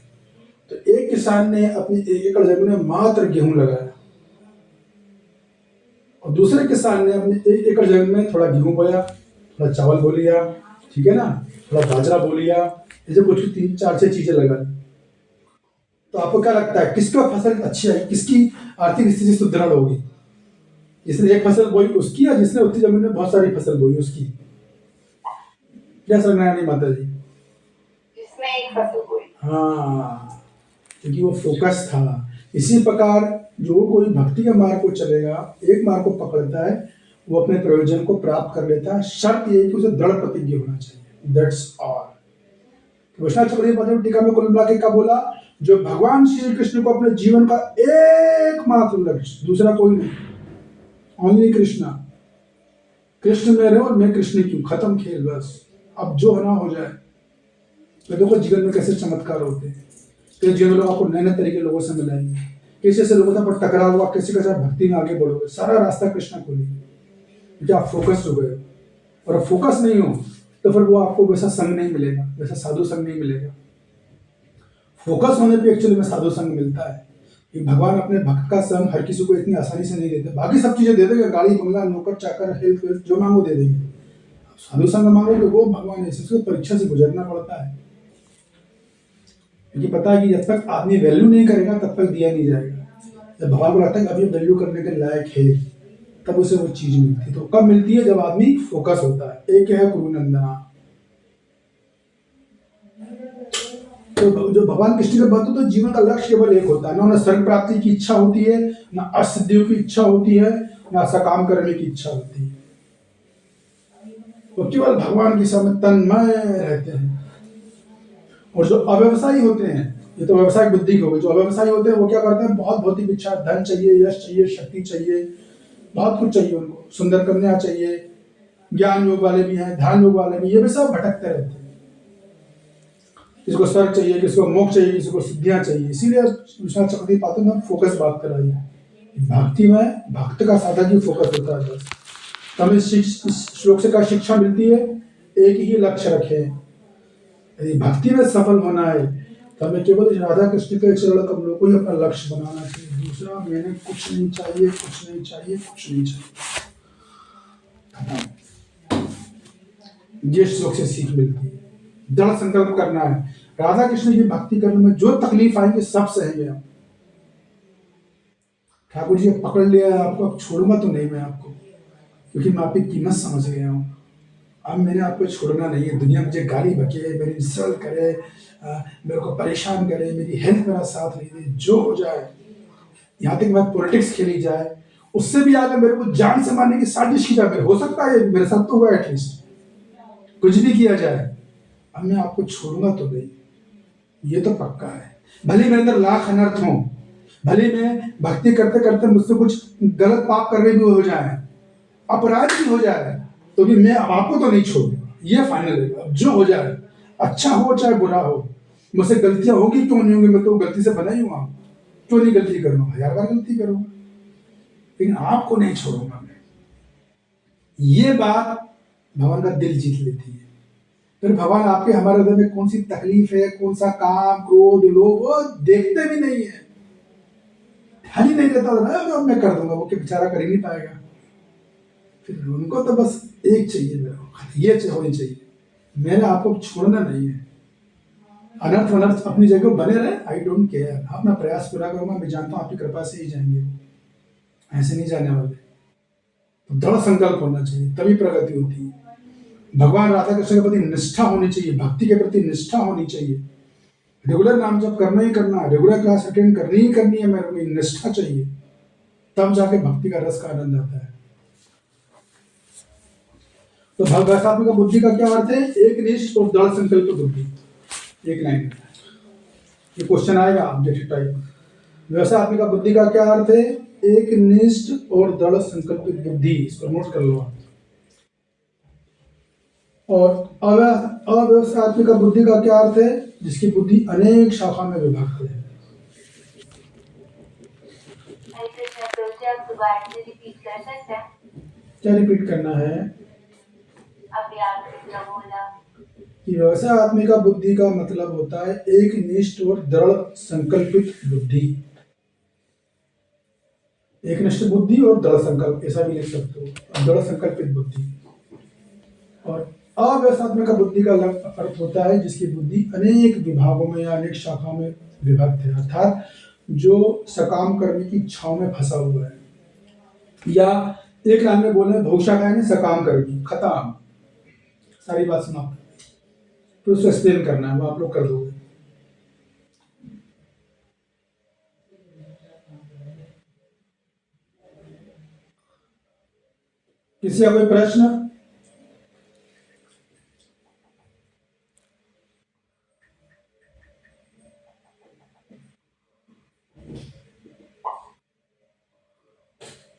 तो एक किसान ने अपनी 1 एकड़ जमीन में मात्र गेहूं लगाया दूसरे किसान ने अपने 1 एकड़ जमीन में थोड़ा गेहूं बोया, थोड़ा चावल बो लिया, ठीक है ना, थोड़ा बाजरा बो लिया, ऐसे कुछ 3 4 6 चीजें लगा ली। तो आपको क्या लगता है किसका फसल अच्छी आई, किसकी आर्थिक स्थिति सुदृढ़ होगी? जिसने एक फसल बोई उसकी, या जिसने उतनी जमीन में बहुत सारी फसल बोई उसकी? क्या समझना नहीं माता जी? जिसने एक फसल बोई। हाँ, क्योंकि वो फोकस था। इसी प्रकार जो कोई भक्ति के मार्ग को चलेगा, एक मार्ग को पकड़ता है, वो अपने प्रयोजन को प्राप्त कर लेता है। शर्त ये है कि उसे दृढ़ प्रतिज्ञ होना चाहिए। That's all. कृष्णा चक्रवर्ती टीका में कुल मिला के क्या बोला? जो भगवान श्री कृष्ण को अपने जीवन का एकमात्र लक्ष्य, दूसरा कोई नहीं, ओनली कृष्णा, कृष्ण मेरे और मैं कृष्ण की, खत्म खेल, बस अब जो होना हो जाए। तो देखो जीवन में कैसे चमत्कार होते हैं, तो जीवन लोग आपको नए नए तरीके लोगों से मिलाएंगे, कैसे ऐसे लोगों से टकराव हुआ, कैसे कैसे भक्ति में आगे बढ़ोगे, सारा रास्ता कृष्ण खोलेंगे, क्योंकि आप फोकस्ड हो गए। और फोकस नहीं हो तो फिर वो आपको वैसा संग नहीं मिलेगा, वैसा साधु संग नहीं मिलेगा। फोकस होने पे एक्चुअली में साधु संग मिलता है। कि भगवान अपने भक्त का संग हर किसी को इतनी आसानी से नहीं देते। बाकी सब चीजें दे देंगे, गाड़ी बंगला नौकर चाकर हेल्थ वेल्थ जो मांगो दे देंगे। साधु संग मांगोगे वो भगवान है, इसको परीक्षा से गुजरना पड़ता है, क्योंकि पता है कि जब तक आदमी वैल्यू नहीं करेगा तब तक दिया नहीं जाएगा। जब भगवान को लगता है कि अभी वैल्यू करने के लायक है, तब उसे वो चीज मिलती है। तो कब मिलती है? जब आदमी फोकस होता है। एक है गुरु नंदना। तो जो भगवान कृष्ण के भक्त, तो जीवन का लक्ष्य केवल एक होता है, ना उन्हें स्वर्ग प्राप्ति की इच्छा होती है, ना अष्टसिद्धियों की इच्छा होती है, ना सकाम करने की इच्छा होती है। वो केवल भगवान की सेवा में तन्मय रहते हैं। और जो अव्यवसायी होते हैं, ये तो व्यवसायिक बुद्धि हो गई, जो अव्यवसायी होते हैं वो क्या करते हैं? बहुत भौतिक इच्छा, धन चाहिए, यश चाहिए, शक्ति चाहिए, बहुत कुछ चाहिए उनको, सुंदर कन्या चाहिए, ज्ञान योग वाले भी हैं, ध्यान योग वाले भी, ये भी सब भटकते रहते हैं। किसी को स्वर्ग चाहिए, किसी को मोक्ष चाहिए, किसी को सिद्धियां चाहिए। इसीलिए विश्वनाथ चक्रवर्ती पात्र में फोकस बात कर रही है। भक्ति में भक्त का साधक ही फोकस होता है बस। तो हमें इस श्लोक से क्या शिक्षा मिलती है? एक ही लक्ष्य रखें। यदि भक्ति में सफल होना है तो हमें केवल राधा कृष्ण के चरण कमलों को ही अपना लक्ष्य बनाना चाहिए। दूसरा मैंने कुछ नहीं चाहिए, कुछ नहीं चाहिए, कुछ नहीं चाहिए। ये श्लोक से सीख मिलती है। दृढ़ संकल्प करना है। राधा कृष्ण की भक्ति करने में जो तकलीफ आएंगे सब सहेंगे हम। ठाकुर जी पकड़ लिया है आपको, अब छोड़ूंगा तो नहीं मैं आपको, क्योंकि मैं आपकी कीमत समझ गया हूँ। अब मैंने आपको छोड़ना नहीं है। दुनिया मुझे गाली बके, मेरी इंसल्ट करे, मेरे को परेशान करे, मेरी हेल्थ मेरा साथ नहीं दे, जो हो जाए, यहाँ तक मैं पॉलिटिक्स खेली जाए, उससे भी आगे मेरे को जान से मारने की साजिश की जाए, हो सकता है मेरे साथ तो हुआ एटलीस्ट, कुछ भी किया जाए, अब मैं आपको छोड़ूंगा तो नहीं, ये तो पक्का है। भले मेरे अंदर लाख अनर्थ हो, भले मैं भक्ति करते करते मुझसे कुछ गलत पाप करने भी हो जाए, अपराध भी हो जाए, तो भी मैं अब आपको तो नहीं छोड़ूंगा, ये फाइनल है। अब जो हो जाए, अच्छा हो चाहे बुरा हो, मुझसे गलतियां होगी क्यों नहीं होंगी, मैं तो गलती से बना ही हुआ, क्यों नहीं गलती करूंगा, 1000 बार गलती करूंगा, लेकिन आपको नहीं छोड़ूंगा मैं। ये बात भगवान का दिल जीत लेती है। फिर भगवान आपके हमारे हृदय में कौन सी तकलीफ है, कौन सा काम, क्रोध, लोभ, वो देखते भी नहीं है, ध्यान ही नहीं देता ना, मैं कर दूंगा, वो बेचारा कर ही नहीं पाएगा। फिर उनको तो बस एक चाहिए, मेरे को ये होनी चाहिए, मैंने आपको छोड़ना नहीं है। अनर्थ अनर्थ अपनी जगह बने रहे, आई डोंट केयर, अपना प्रयास पूरा करूंगा, मैं जानता हूँ आपकी कृपा से ही जाएंगे, ऐसे नहीं जाने वाले। तो दृढ़ संकल्प होना चाहिए, तभी प्रगति होती है। भगवान राधा कृष्ण के प्रति निष्ठा होनी चाहिए, भक्ति के प्रति निष्ठा होनी चाहिए। रेगुलर नाम जब करना ही करना है, रेगुलर क्लास अटेंड करनी ही करनी है, मेरे को निष्ठा चाहिए, तब जाके भक्ति का रस का आनंद आता है। तो भगवतात्मिका बुद्धि का क्या अर्थ है? एक निष्ठ और दृढ़ संकल्प बुद्धि। एक लाइन, ये क्वेश्चन आएगा ऑब्जेक्टिव टाइप। व्यवसायत्मिका बुद्धि का क्या अर्थ है? एक निष्ठ और दृढ़ संकल्पित बुद्धि। इसको नोट कर लो। और अव्यवसायत्मिका बुद्धि का क्या अर्थ है? जिसकी बुद्धि अनेक शाखा में विभक्त है। क्या रिपीट करना है? कि व्यवसायत्मिका बुद्धि का मतलब होता है एक निष्ठ और दृढ़ संकल्पित बुद्धि। एकनिष्ठ बुद्धि और दृढ़ संकल्प, ऐसा भी लिख सकते हो, दृढ़ संकल्पित बुद्धि। और अव्यवस्थात्मक बुद्धि का अर्थ होता है जिसकी बुद्धि अनेक विभागों में या अनेक शाखाओं में विभक्त है, अर्थात जो सकाम करने की इच्छाओं में फंसा हुआ है, या एक लाइन में बोले भौशाखा यानी सकाम कर्मी, खत्म, सारी बात समाप्त। तो उसको एक्सप्लेन करना है, वो आप लोग कर दोगे। किसी का कोई प्रश्न?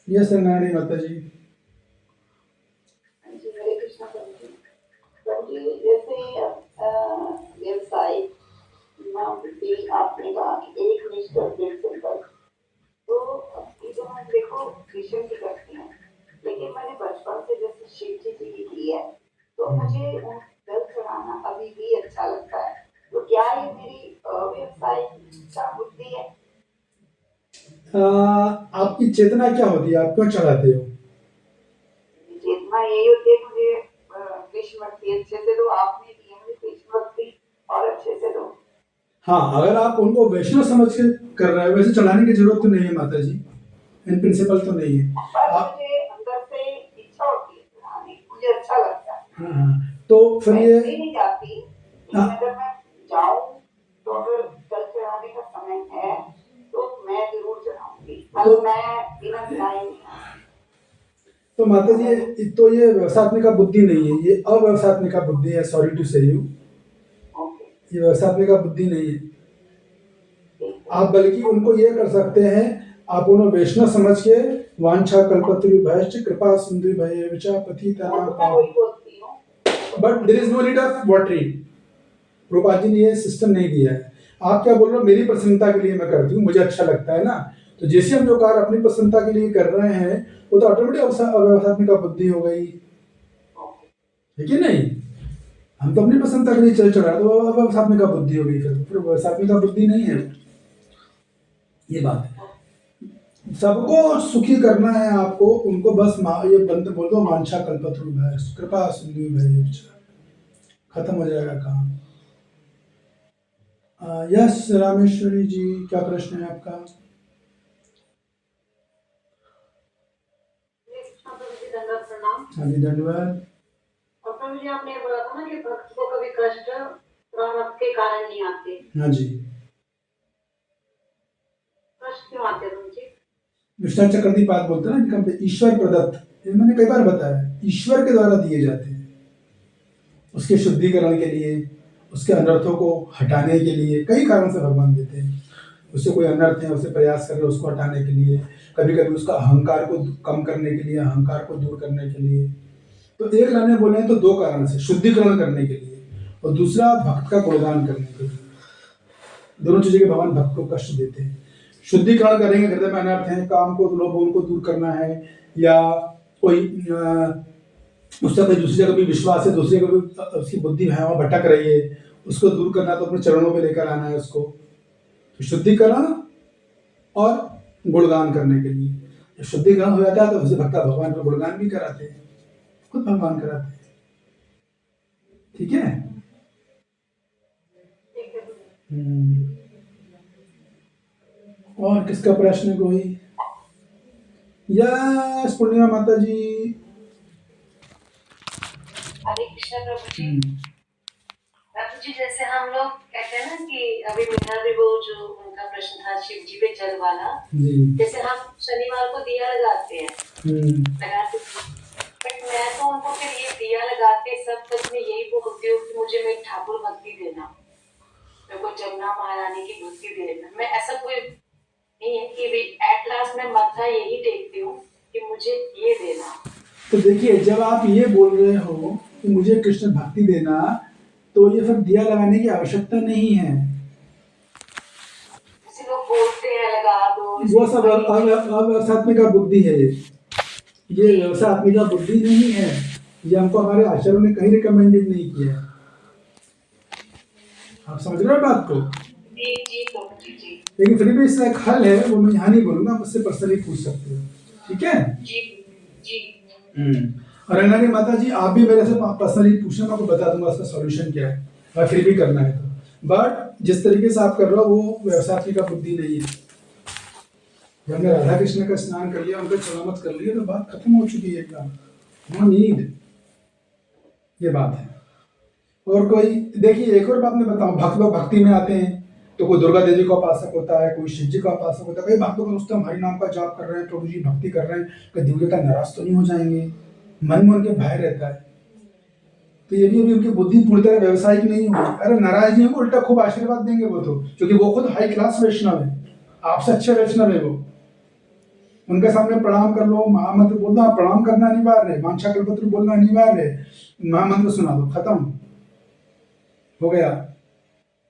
यस नारायणी माता जी। जी हरे कृष्णा प्रभु जी। प्रभु जी जैसे व्यवसाय बुद्धि आपने कहा कि एक निष्ठ और दृढ़ संकल्प, तो ये तो हम देखो विषय की करते हैं, लेकिन मैंने बचपन से जैसे शिव जी की की है, तो मुझे उन जल चढ़ाना अभी भी अच्छा लगता है। तो क्या ये मेरी व्यवसाय का बुद्धि है? आपकी चेतना क्या होती है, आप क्यों चढ़ाते हो? चेतना यही होती है मुझे कृष्ण भक्ति अच्छे से दो, आपने दी है मुझे कृष्ण भक्ति और अच्छे से दो। हाँ, अगर आप उनको वैष्णव समझ के कर रहे हो, वैसे चढ़ाने की जरूरत तो नहीं है माता जी, इन प्रिंसिपल तो नहीं है। पर मुझे अंदर से इच्छा होती है चढ़ाने की, मुझे अच्छा लगता है। हाँ, तो फिर ये नहीं जाती, लेकिन अगर मैं जाऊं तो अगर जल चढ़ाने का समय है तो मैं जरूर चढ़ाऊंगी, मतलब मैं बिना चढ़ाए नहीं। तो माता जी, तो ये व्यवसायत्मिका बुद्धि नहीं है, ये अव्यवसायत्मिका बुद्धि है। सॉरी टू से यू, ये व्यवसायत्मिका बुद्धि नहीं है। आप बल्कि उनको ये कर सकते हैं, आप उन्हें वैष्णव समझ के वांछा कल्पतरुभ्यश्च कृपा सिन्धुभ्येव च पतितानां पावनेभ्यो, but there is no need of watery. Prabhupada ji ने ये सिस्टम नहीं दिया है। आप क्या बोल रहे हो, मेरी प्रसन्नता के लिए मैं करती हूँ, मुझे अच्छा लगता है ना, तो जैसे हम जो कार्य अपनी प्रसन्नता के लिए कर रहे हैं वो तो ऑटोमेटिक अव्यवसायत्मिका बुद्धि हो गई, है कि नहीं? हम तो अपनी प्रसन्नता के लिए चल चढ़ा, तो अव्यवसायत्मिका बुद्धि हो गई, फिर व्यवसायत्मिका बुद्धि नहीं है। ये बात है, सबको सुखी करना है आपको, उनको बस ये बंद बोल दो, वांछा कल्पतरुभ्यश्च कृपा सिन्धुभ्येव च, खत्म हो जाएगा काम। यस रामेश्वरी जी, क्या प्रश्न है आपका? हाँ जी, धन्यवाद। और प्रभु जी आपने बोला था ना कि भक्त को कभी कष्ट प्रारब्ध के कारण नहीं आते। हाँ जी, कष्ट क्यों आते हैं जी? विष्णु चक्रवर्ती बोलते हैं ना, ईश्वर प्रदत्त, ये मैंने कई बार बताया, ईश्वर के द्वारा दिए जाते हैं, उसके शुद्धिकरण के लिए, उसके अनर्थों को हटाने के लिए, कई कारण से भगवान देते हैं। उससे कोई अनर्थ है, उसे प्रयास कर रहे उसको हटाने के लिए, कभी कभी उसका अहंकार को कम करने के लिए, अहंकार को दूर करने के लिए। तो एक लाने बोले तो दो कारण से, शुद्धिकरण करने के लिए और दूसरा भक्त का गुणगान करने के लिए। दोनों चीजों के भगवान भक्त को कष्ट देते हैं। शुद्धिकरण करेंगे, हृदय में अनर्थ है, काम को लोभ उनको दूर करना है, या कोई उसका कोई दूसरी जगह भी विश्वास है, दूसरी जगह भी उसकी बुद्धि है वहां भटक रही है, उसको दूर करना, तो अपने चरणों में लेकर आना है उसको। तो शुद्धिकरण और गुणगान करने के लिए, जब शुद्धिकरण हो जाता है तो उसे भक्ता भगवान का गुणगान भी कराते हैं, खुद भगवान कराते हैं। ठीक है? और किसका प्रश्न कोई? यस पूर्णिमा माता जी। हरे कृष्ण प्रभु जी। प्रभु जी जैसे हम लोग कहते हैं ना कि अभी मीना भी वो जो उनका प्रश्न था शिव जी पे जल वाला, जैसे हम शनिवार को दिया लगाते हैं, लगाते, बट मैं तो उनको फिर ये दिया लगाते सब तक में यही बोलती हूँ कि मुझे मेरी ठाकुर भक्ति देना, मेरे को जमुना महारानी की भक्ति देना। मैं ऐसा कोई नहीं है कि एट लास्ट मैं माथा यही टेकती हूँ कि मुझे ये देना। तो देखिए, जब आप ये बोल रहे हो कि मुझे कृष्ण भक्ति देना, तो ये फिर दिया लगाने की आवश्यकता नहीं है। लोग बोलते हैं लगा दो, वो सब अव्यवसायत्मिका बुद्धि है। ये व्यवसायत्मिका बुद्धि नहीं है, ये हमको हमारे आचार्यों ने कहीं रिकमेंडेड नहीं किया है। आप समझ रहे हो बात को? जी लेकिन फिर भी इसका एक हल है, वो मैं यहाँ नहीं बोलूँगा, आप उससे पर्सनली पूछ सकते हो, ठीक है। जी जी और रंगानी माता जी, आप भी मेरे से पर्सनली पूछना, मैं आपको बता दूंगा उसका सॉल्यूशन क्या है, और फिर भी करना है तो। बट जिस तरीके से आप कर रहे हो वो व्यवसाय का बुद्धि नहीं है। जब हमने राधा कृष्ण का स्नान कर लिया, उनका चलामत कर लिया, तो बात खत्म हो चुकी है एकदम, नो नीड, ये बात है। और कोई देखिए, एक और बात मैं बताऊं, भक्त लोग भक्ति में आते हैं तो कोई दुर्गा देवी का उपासक होता है, कोई शिव जी का उपासक होता है, कई भक्तों को उसका हरि नाम का जाप कर रहे हैं, प्रभु जी भक्ति कर रहे हैं, कि दिव्यता नाराज तो नहीं हो जाएंगे, मन में उनके भय रहता है। तो ये भी अभी उनकी बुद्धि पूरी तरह व्यवसायिक नहीं हुई। अरे नाराज नहीं हो, उल्टा खूब आशीर्वाद देंगे वो तो, क्योंकि वो खुद हाई क्लास वैष्णव है, आपसे अच्छे वैष्णव है वो। उनके सामने प्रणाम कर लो, महामंत्र बोलना, प्रणाम करना अनिवार्य है, वांछा कल्पत्र बोलना अनिवार्य है, महामंत्र सुना दो, खत्म हो गया।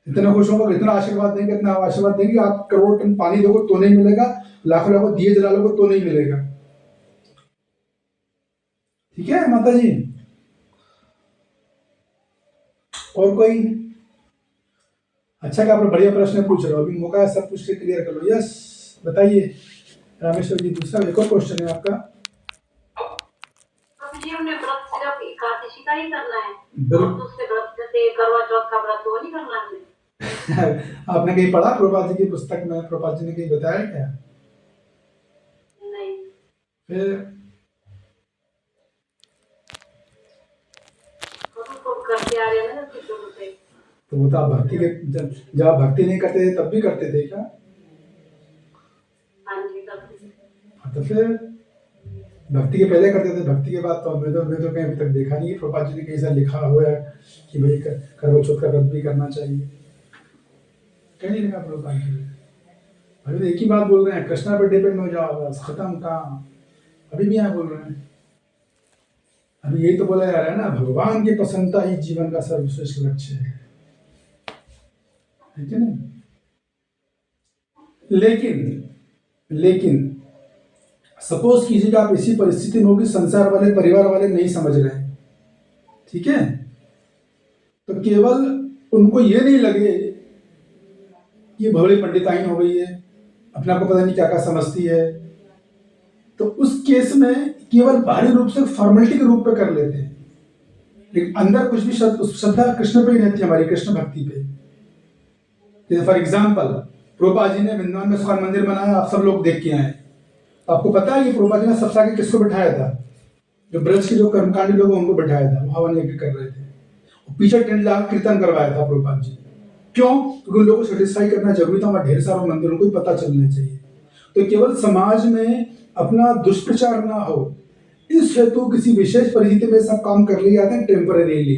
इतना खुश होगा, इतना आशीर्वाद देंगे, इतना आशीर्वाद देंगे, आप करोड़ टन पानी दोगे तो नहीं मिलेगा, लाखों लाखों दिए जला लोगे तो नहीं मिलेगा। ठीक है माता जी। और कोई? अच्छा कि आपने बढ़िया प्रश्न पूछ रहे हो, अभी मौका है, सब कुछ क्लियर कर लो। यस, बताइए रामेश्वर जी, दूसरा एक और क्वेश्चन है आपका। जी हमने व्रत सिर्फ एकादशी का ही करना है, बिल्कुल। और दूसरे व्रत जैसे करवा चौथ का व्रत वो नहीं करना है। आपने कहीं पढ़ा प्रभुपाद जी की पुस्तक में, प्रभुपाद जी ने कहीं बताया क्या? नहीं। फिर तो करते आ रहे हैं ना शुरू से। तो वो तो आप भक्ति के, जब आप भक्ति नहीं करते थे तब भी करते थे क्या? हाँ जी, तब तो फिर भक्ति के पहले करते थे, भक्ति के बाद तो मैं तो कहीं अभी तक देखा नहीं है प्रभुपाद जी ने कहीं से लिखा हुआ है कि भाई करवा चौथ का व्रत भी करना चाहिए, कहीं नहीं लिखा प्रभुपाद जी ने। अभी तो एक ही बात बोल रहे हैं, कृष्णा पे डिपेंड हो जाओ, बस खत्म काम। अभी भी यहाँ बोल रहे हैं, अभी यही तो बोला जा रहा है ना, भगवान की प्रसन्नता ही जीवन का सर्वश्रेष्ठ लक्ष्य है कि नहीं? लेकिन सपोज कीजिए कि आप इसी परिस्थिति में हो कि संसार वाले, परिवार वाले नहीं समझ रहे हैं, ठीक है, तो केवल उनको ये नहीं लगे कि भोले पंडिताइन हो गई है, अपने आप को पता नहीं क्या क्या समझती है, तो उस केस में केवल बाहरी रूप से फॉर्मेलिटी के रूप में कर लेते हैं, लेकिन अंदर कुछ भी श्रद्धा कृष्ण पे ही रहती है, हमारी कृष्ण भक्ति पे। जैसे फॉर एग्जाम्पल, प्रभुपाद जी ने वृंदावन में इस्कॉन मंदिर बनाया, आप सब लोग देख के आए। आपको पता है कि प्रभुपाद जी ने सबसे आगे किसको बिठाया था? जो ब्रज के जो कर्मकांडी लोग उनको बिठाया था, हवन यज्ञ कर रहे थे, पीछे टेंट लगा कीर्तन करवाया था प्रभुपाद जी। क्यों? क्योंकि उन लोगों को सेटिस्फाई करना जरूरी था, वहां ढेर सारे मंदिरों को पता चलना चाहिए। तो केवल समाज में अपना दुष्प्रचार ना हो, इस हेतु किसी विशेष परिस्थिति में सब काम कर लिए जाते हैं टेम्परेरीली,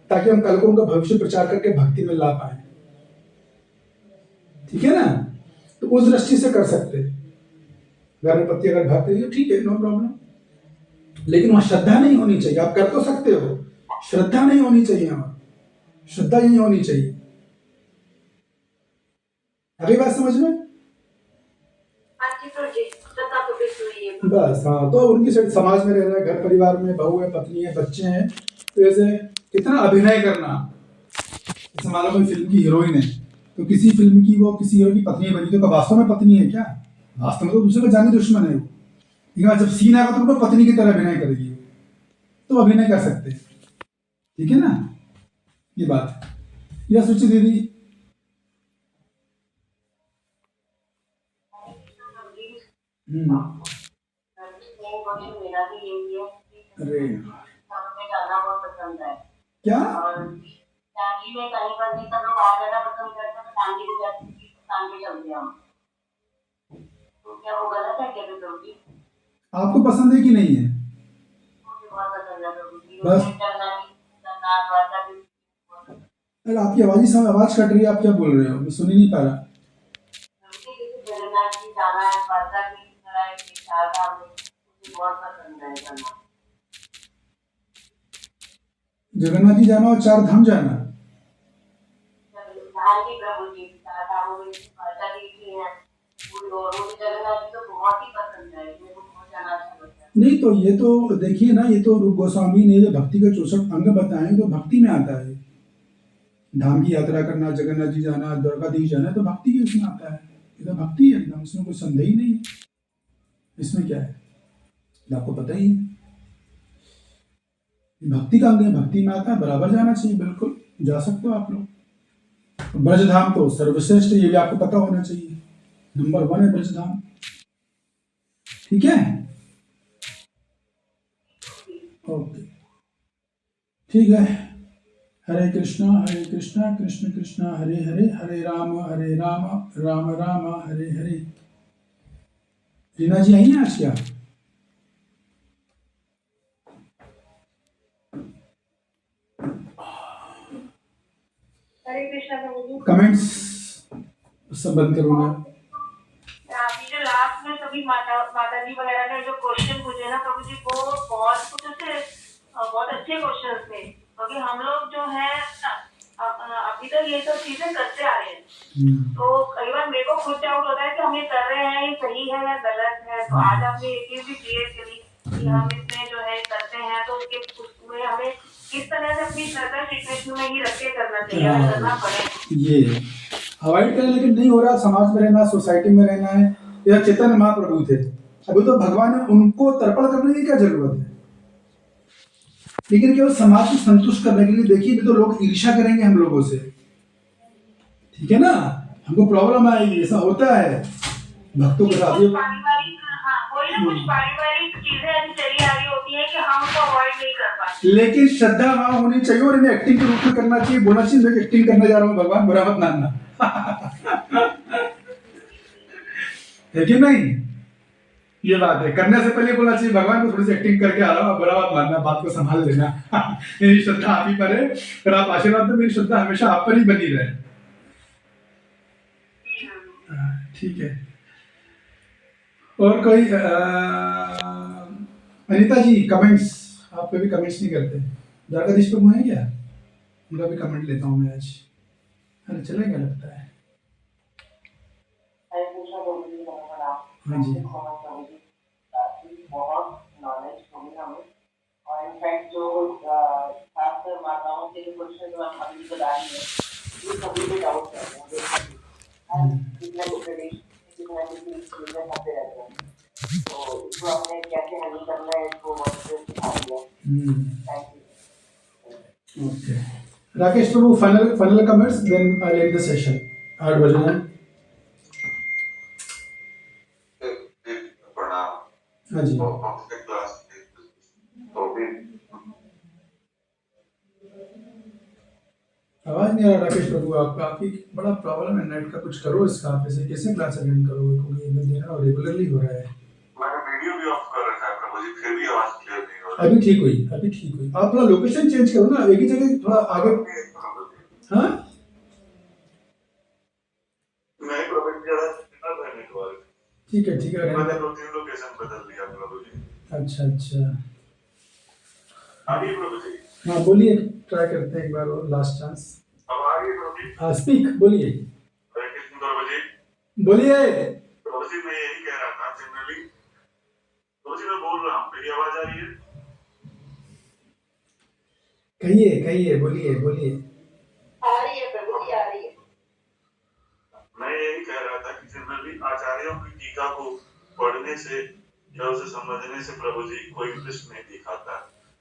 ताकि हम कल को उनका भविष्य प्रचार करके भक्ति में ला पाए। ठीक है ना? तो उस दृष्टि से कर सकते हैं। घर में पति अगर भक्त है ठीक है, नो प्रॉब्लम, लेकिन वहां श्रद्धा नहीं होनी चाहिए। आप कर तो सकते हो, श्रद्धा नहीं होनी चाहिए, वहां श्रद्धा नहीं होनी चाहिए। अभी बात समझ में? बस हाँ, तो उनकी समाज में रहना, घर परिवार में बहू है, पत्नी है, बच्चे हैं, तो ऐसे कितना अभिनय करना। जैसे मान लो कोई फिल्म की हीरोइन है, तो किसी फिल्म की वो किसी हीरो की पत्नी बनी, तो वास्तव में पत्नी है क्या? वास्तव में तो दूसरे का जानी दुश्मन है वो, लेकिन जब सीन आएगा तो उनको पत्नी की तरह अभिनय करेगी, तो अभिनय कर सकते हैं। ठीक है ना, ये बात। यह सोची दीदी। मेरा भी यही है। अरे हमें जाना बहुत पसंद है। क्या? और फैमिली में कहीं पर भी सब लोग आ जाना पसंद करते हैं, तो फैमिली के साथ फैमिली चलते हम। तो क्या वो गलत है क्या प्रभु? आपको पसंद है कि नहीं है? मुझे बहुत पसंद है प्रभु जी। बस अरे आपकी आवाज ही आवाज कट रही है, आप क्या बोल रहे हो? मैं सुन ही नहीं पा रहा। जगन्नाथ जी जाना है, वार्ता की तरह है, चारधाम में मुझे बहुत पसंद है जाना। जगन्नाथ जी जाना और चार धाम जाना? हाँ जी प्रभु जी, चारधामों में वार्ता की है, मुझे जगन्नाथ जी तो बहुत ही पसंद है, मेरे को बहुत जाना अच्छा लगता है। नहीं तो ये तो देखिए ना, ये तो रूप गोस्वामी ने जो भक्ति के 64 अंग बताए तो भक्ति में आता है। धाम की यात्रा करना, जगन्नाथ जी जाना, द्वारकाधीश जाना, तो भक्ति के इसमें आता है। ये तो भक्ति है एकदम, इसमें कोई संदेह ही नहीं है। इसमें क्या है, ये आपको पता ही है। भक्ति का अंग है, भक्ति में आता है, बराबर जाना चाहिए, बिल्कुल जा सकते हो आप लोग। ब्रजधाम तो सर्वश्रेष्ठ, ये भी आपको पता होना चाहिए, नंबर 1 है ब्रजधाम। ठीक है, ओके, ठीक है। हरे कृष्णा कृष्ण कृष्ण हरे हरे, हरे राम राम राम हरे हरे। रीना जी आई हैं आज क्या? हरे कृष्णा प्रभु जी। कमेंट्स सब बंद करो ना। अभी जो लास्ट में सभी माता जी वगैरह ने जो क्वेश्चन पूछे ना प्रभु जी, वो बहुत कुछ ऐसे बहुत अच्छे क्वेश्चन थे, क्योंकि हम लोग जो है अभी तक ये सब चीजें करते आ रहे हैं, तो कई बार मेरे को खुद डाउट होता है कि हम ये कर रहे हैं, ये सही है या गलत है। तो आज आपने ये चीज भी क्लियर करी कि हम इसमें जो है करते हैं, तो उसमें हमें किस तरह से अपनी श्रद्धा श्री कृष्ण में ही रख के करना चाहिए, अगर करना पड़े। ये अवॉइड करें, लेकिन नहीं हो रहा। समाज में रहना, सोसाइटी में रहना है। या चैतन्य महाप्रभु थे, अभी तो भगवान ने उनको तर्पण करने की क्या जरूरत है, लेकिन केवल समाज को संतुष्ट करने के लिए। देखिए, नहीं तो लोग ईर्ष्या करेंगे हम लोगों से, ठीक है ना, हमको प्रॉब्लम आएगी, ऐसा होता है भक्तों के साथ। कुछ पारिवारिक चीजें ऐसी चली आ रही होती है कि हम उसको अवॉइड नहीं कर पाते, लेकिन श्रद्धा भाव होनी चाहिए और इन्हें एक्टिंग के रूप में करना चाहिए। बोलना चाहिए मैं एक्टिंग करने जा रहा हूँ, भगवान बुरा मत मानना। है कि नहीं? ये बात है, करने से पहले बोलना चाहिए भगवान को थोड़ी सी एक्टिंग करके आ रहा हूँ, बुरा मत मानना, बात को संभाल लेना। मेरी श्रद्धा आप ही पर है, अगर आप आशीर्वाद दो, मेरी श्रद्धा हमेशा आप पर ही बनी रहे। ठीक है। और कोई अनीता जी कमेंट्स? आप कभी कमेंट्स नहीं करते, द्वारकाधीश पे मुँह है क्या? उनका भी कमेंट लेता हूँ मैं आज। अरे चलेगा लगता है। हाँ जी, बहुत नॉलेज होगी हमें, और इनफैक्ट जो खासकर माताओं के जो क्वेश्चन जो हम अभी बता रही है, ये सभी पे डाउट है, जितना भी ट्रेडिशन जितना भी चीजें होते रहते हैं, तो इसको हमने कैसे हैंडल करना है, इसको सिखा दिया। Thank you. Okay, Rakesh Prabhu, final comments, then I end the session. 8 बजे हैं। प्रणाम। हाँ जी, क्लास तो भी आवाज नहीं आ रहा राकेश प्रभु आपका, आपकी बड़ा प्रॉब्लम है नेट का, कुछ करो इसका। आप ऐसे कैसे क्लास अटेंड करोगे, क्योंकि मैं देख रहा हूँ रेगुलरली हो रहा है। मैंने वीडियो भी ऑफ कर रखा है प्रभु जी, फिर भी आवाज क्लियर नहीं हो रही। अभी ठीक हुई, अभी ठीक हुई। आप थोड़ा लोकेशन चेंज करो ना, एक ही जगह थोड़ा आगे। हाँ, नहीं प्रभु जी, जरा कितना था नेटवर्क। ठीक है ठीक है। मैंने 2-3 लोकेशन बदल दिया प्रभु जी। अच्छा अच्छा, आ रही है प्रभु जी? हाँ बोलिए, ट्राई करते हैं एक बार और, लास्ट चांस। अब आ रही है प्रभु जी? हाँ स्पीक, बोलिए हरे कृष्ण प्रभु जी। बोलिए। प्रभु जी मैं यही कह रहा था, जनरली प्रभु जी मैं बोल रहा हूँ, मेरी आवाज आ रही है? कहिए कहिए, बोलिए बोलिए। आ रही है प्रभु जी, आ रही है। मैं यही कह रहा था कि जनरली आचार्यों की टीका को पढ़ने से या उसे समझने से प्रभु जी कोई इंटरेस्ट नहीं दिखाता,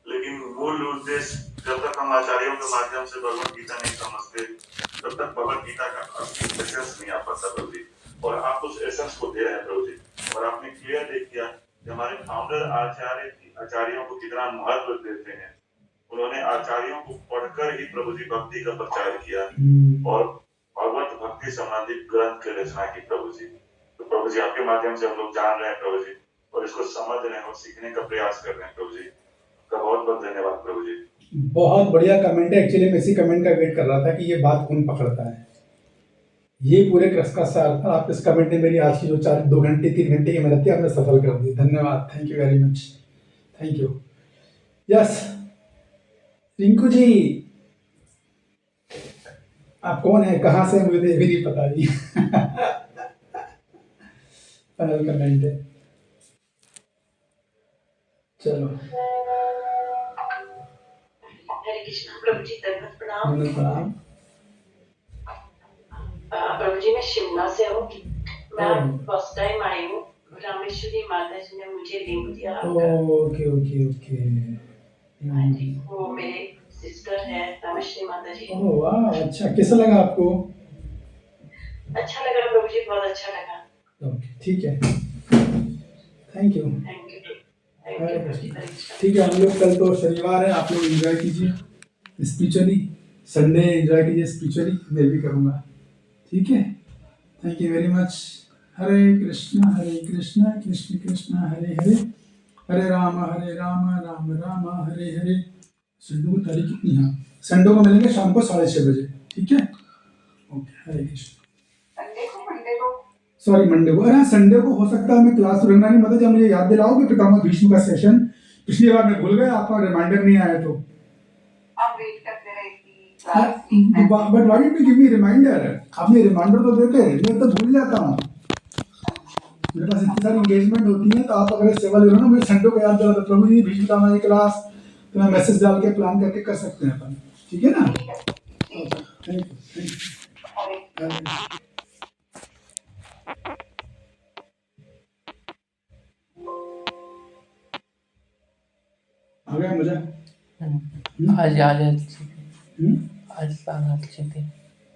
लेकिन मूल उद्देश्य, जब तक हम आचार्यों के माध्यम से भगवत गीता नहीं समझते, तब तक भगवत गीता का एसेंस नहीं आ पाता प्रभु जी। और आप उस एसेंस को दे रहे हैं प्रभु जी, और आपने क्लियर देख किया कि हमारे फाउंडर आचार्यों को कितना महत्व देते हैं। उन्होंने आचार्यों को पढ़कर ही प्रभु जी भक्ति का प्रचार किया और भगवत भक्ति संबंधित ग्रंथ की रचना की प्रभु जी। तो प्रभु जी आपके माध्यम से हम लोग जान रहे हैं प्रभु जी, और इसको समझ रहे हैं और सीखने का प्रयास कर रहे हैं प्रभु जी। का बहुत बहुत धन्यवाद प्रभु जी। बहुत बढ़िया कमेंट है। एक्चुअली मैं इसी कमेंट का वेट कर रहा था कि ये बात कौन पकड़ता है। ये पूरे क्रक्स का सार था। आप इस कमेंट ने मेरी आज की जो 2 घंटे 3 घंटे की मेहनत थी, आपने सफल कर दी। धन्यवाद, thank you very much, thank you. Yes Rinku ji, आप कौन है, कहाँ से, मुझे भी नहीं पता जी। फाइनल कमेंट है, चलो। हरे कृष्ण प्रभु जी, दंडवत प्रणाम। प्रणाम। जी मैं शिमला से हूँ। मैं ओह। फर्स्ट टाइम आई हूँ। रामेश्वरी माता जी ने मुझे लिंक दिया आपका। Okay okay okay. हाँ जी, वो मेरे सिस्टर है रामेश्वरी माता जी। ओह वाह, अच्छा कैसा लगा आपको? अच्छा लगा प्रभु जी, बहुत अच्छा लगा। ओके ठीक है, थैंक यू। थैंक यू प्रभु जी। हरे कृष्ण। ठीक है, हम लोग कल तो शनिवार है, आप लोग एंजॉय कीजिए स्पिरिचुअली, संडे एंजॉय कीजिए स्पिरिचुअली, मैं भी करूँगा। ठीक है, thank you very much. Hare Krishna Krishna Krishna Hare Hare, Hare Ram Ram Ram Hare Hare. Sunday को तारीख कितनी है? संडे को मिलेंगे शाम को 6:30 बजे, ठीक है? ओके, हरे कृष्ण। मंडे को सॉरी मंडे को, अरे हाँ संडे को हो सकता है मैं क्लास रखना नहीं, मतलब जब मुझे याद दिलाओगे पितामह भीष्म का सेशन, पिछली बार मैं भूल गया, आपका रिमाइंडर नहीं आया तो। हम वेट करते रहे कि क्लास में but why did you give me reminder? आपने रिमाइंडर तो देते, मैं तो भूल जाता हूँ, मेरे पास इतनी सारी एंगेजमेंट होती है। तो आप अगर सेवा ले लो ना, मुझे संडे को याद दिलाता, प्रभु जी भीष्म पितामह की क्लास, तो मैं मैसेज डाल के प्लान करके कर सकते हैं अपन, ठीक है ना? Thank you. हरे आ गया मजा? आज आज अच्छी थी, हम्म? आज शाम अच्छी थी।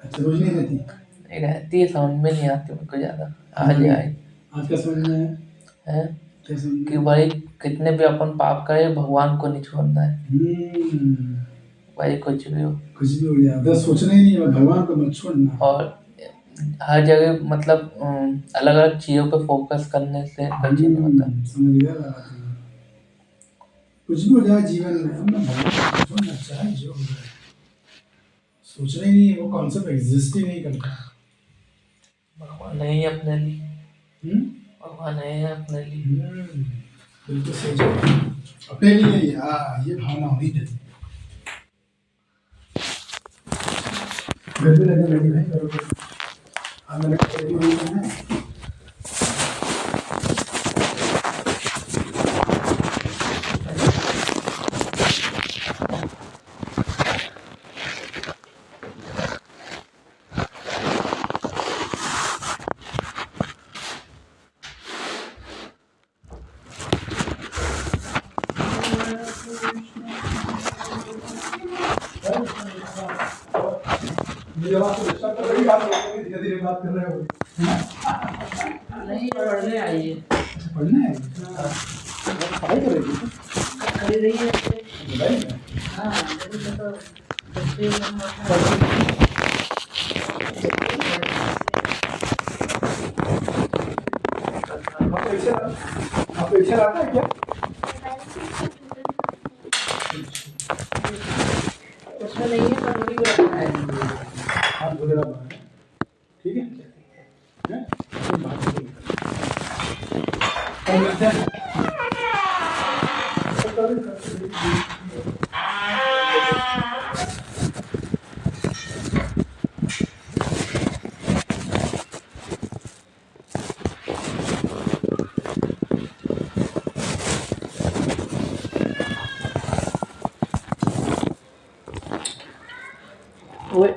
अच्छा, रोज नहीं रहती? नहीं रहती है, समझ में नहीं आती मेरे को ज़्यादा। आज आई आज का समझ में है क्या समझ में? कि भाई कितने भी अपन पाप करें, भगवान को नहीं छोड़ना है। भाई कुछ भी हो, कुछ भी हो गया, बस सोचना ही नहीं है, भगवान को मत छोड़ना। और हर जगह मतलब अलग अलग चीज़ों पे फोकस करने से कुछ नहीं होता। समझ गया बात है। कुछ भी हो जाए जीवन में, अपना भगवान को छोड़ना, चाहे जो हो जाए, सोचना ही नहीं है, वो कॉन्सेप्ट एग्जिस्ट ही नहीं करता। भगवान नहीं है अपने लिए, हम्म? भगवान नहीं है अपने लिए। बिल्कुल सही, अपने लिए ही, हाँ, ये भावना होनी चाहिए। घर पे लगे लगी भाई करो, मैंने कहा भी वही करना है। मेरी आवाज तो डिस्टर्ब कर रही है, आप लोग धीरे धीरे बात कर रहे हो। नहीं, पढ़ने आई है। पढ़ना है? पढ़ाई करेगी? कर रही है। पढ़ाई है? हाँ, तो बच्चे आपको एक्सेल आता है क्या? उसमें नहीं है, पर मुझे भी रखना है। आप वगैरह बनाए, ठीक है? हैं? फिर बात करेंगे। कल मिलते हैं। ओए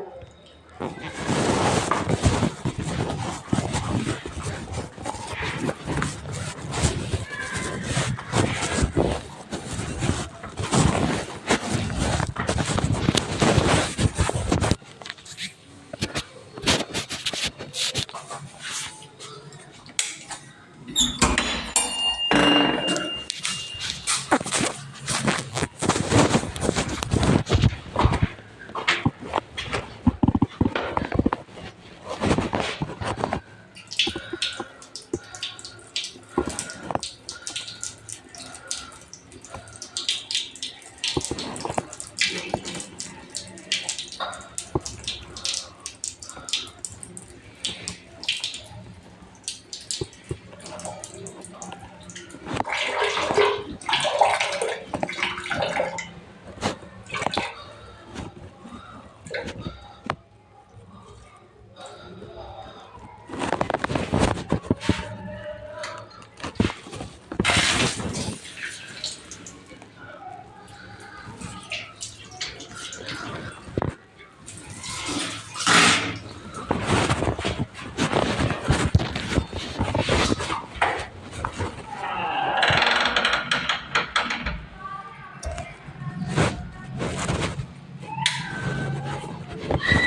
है।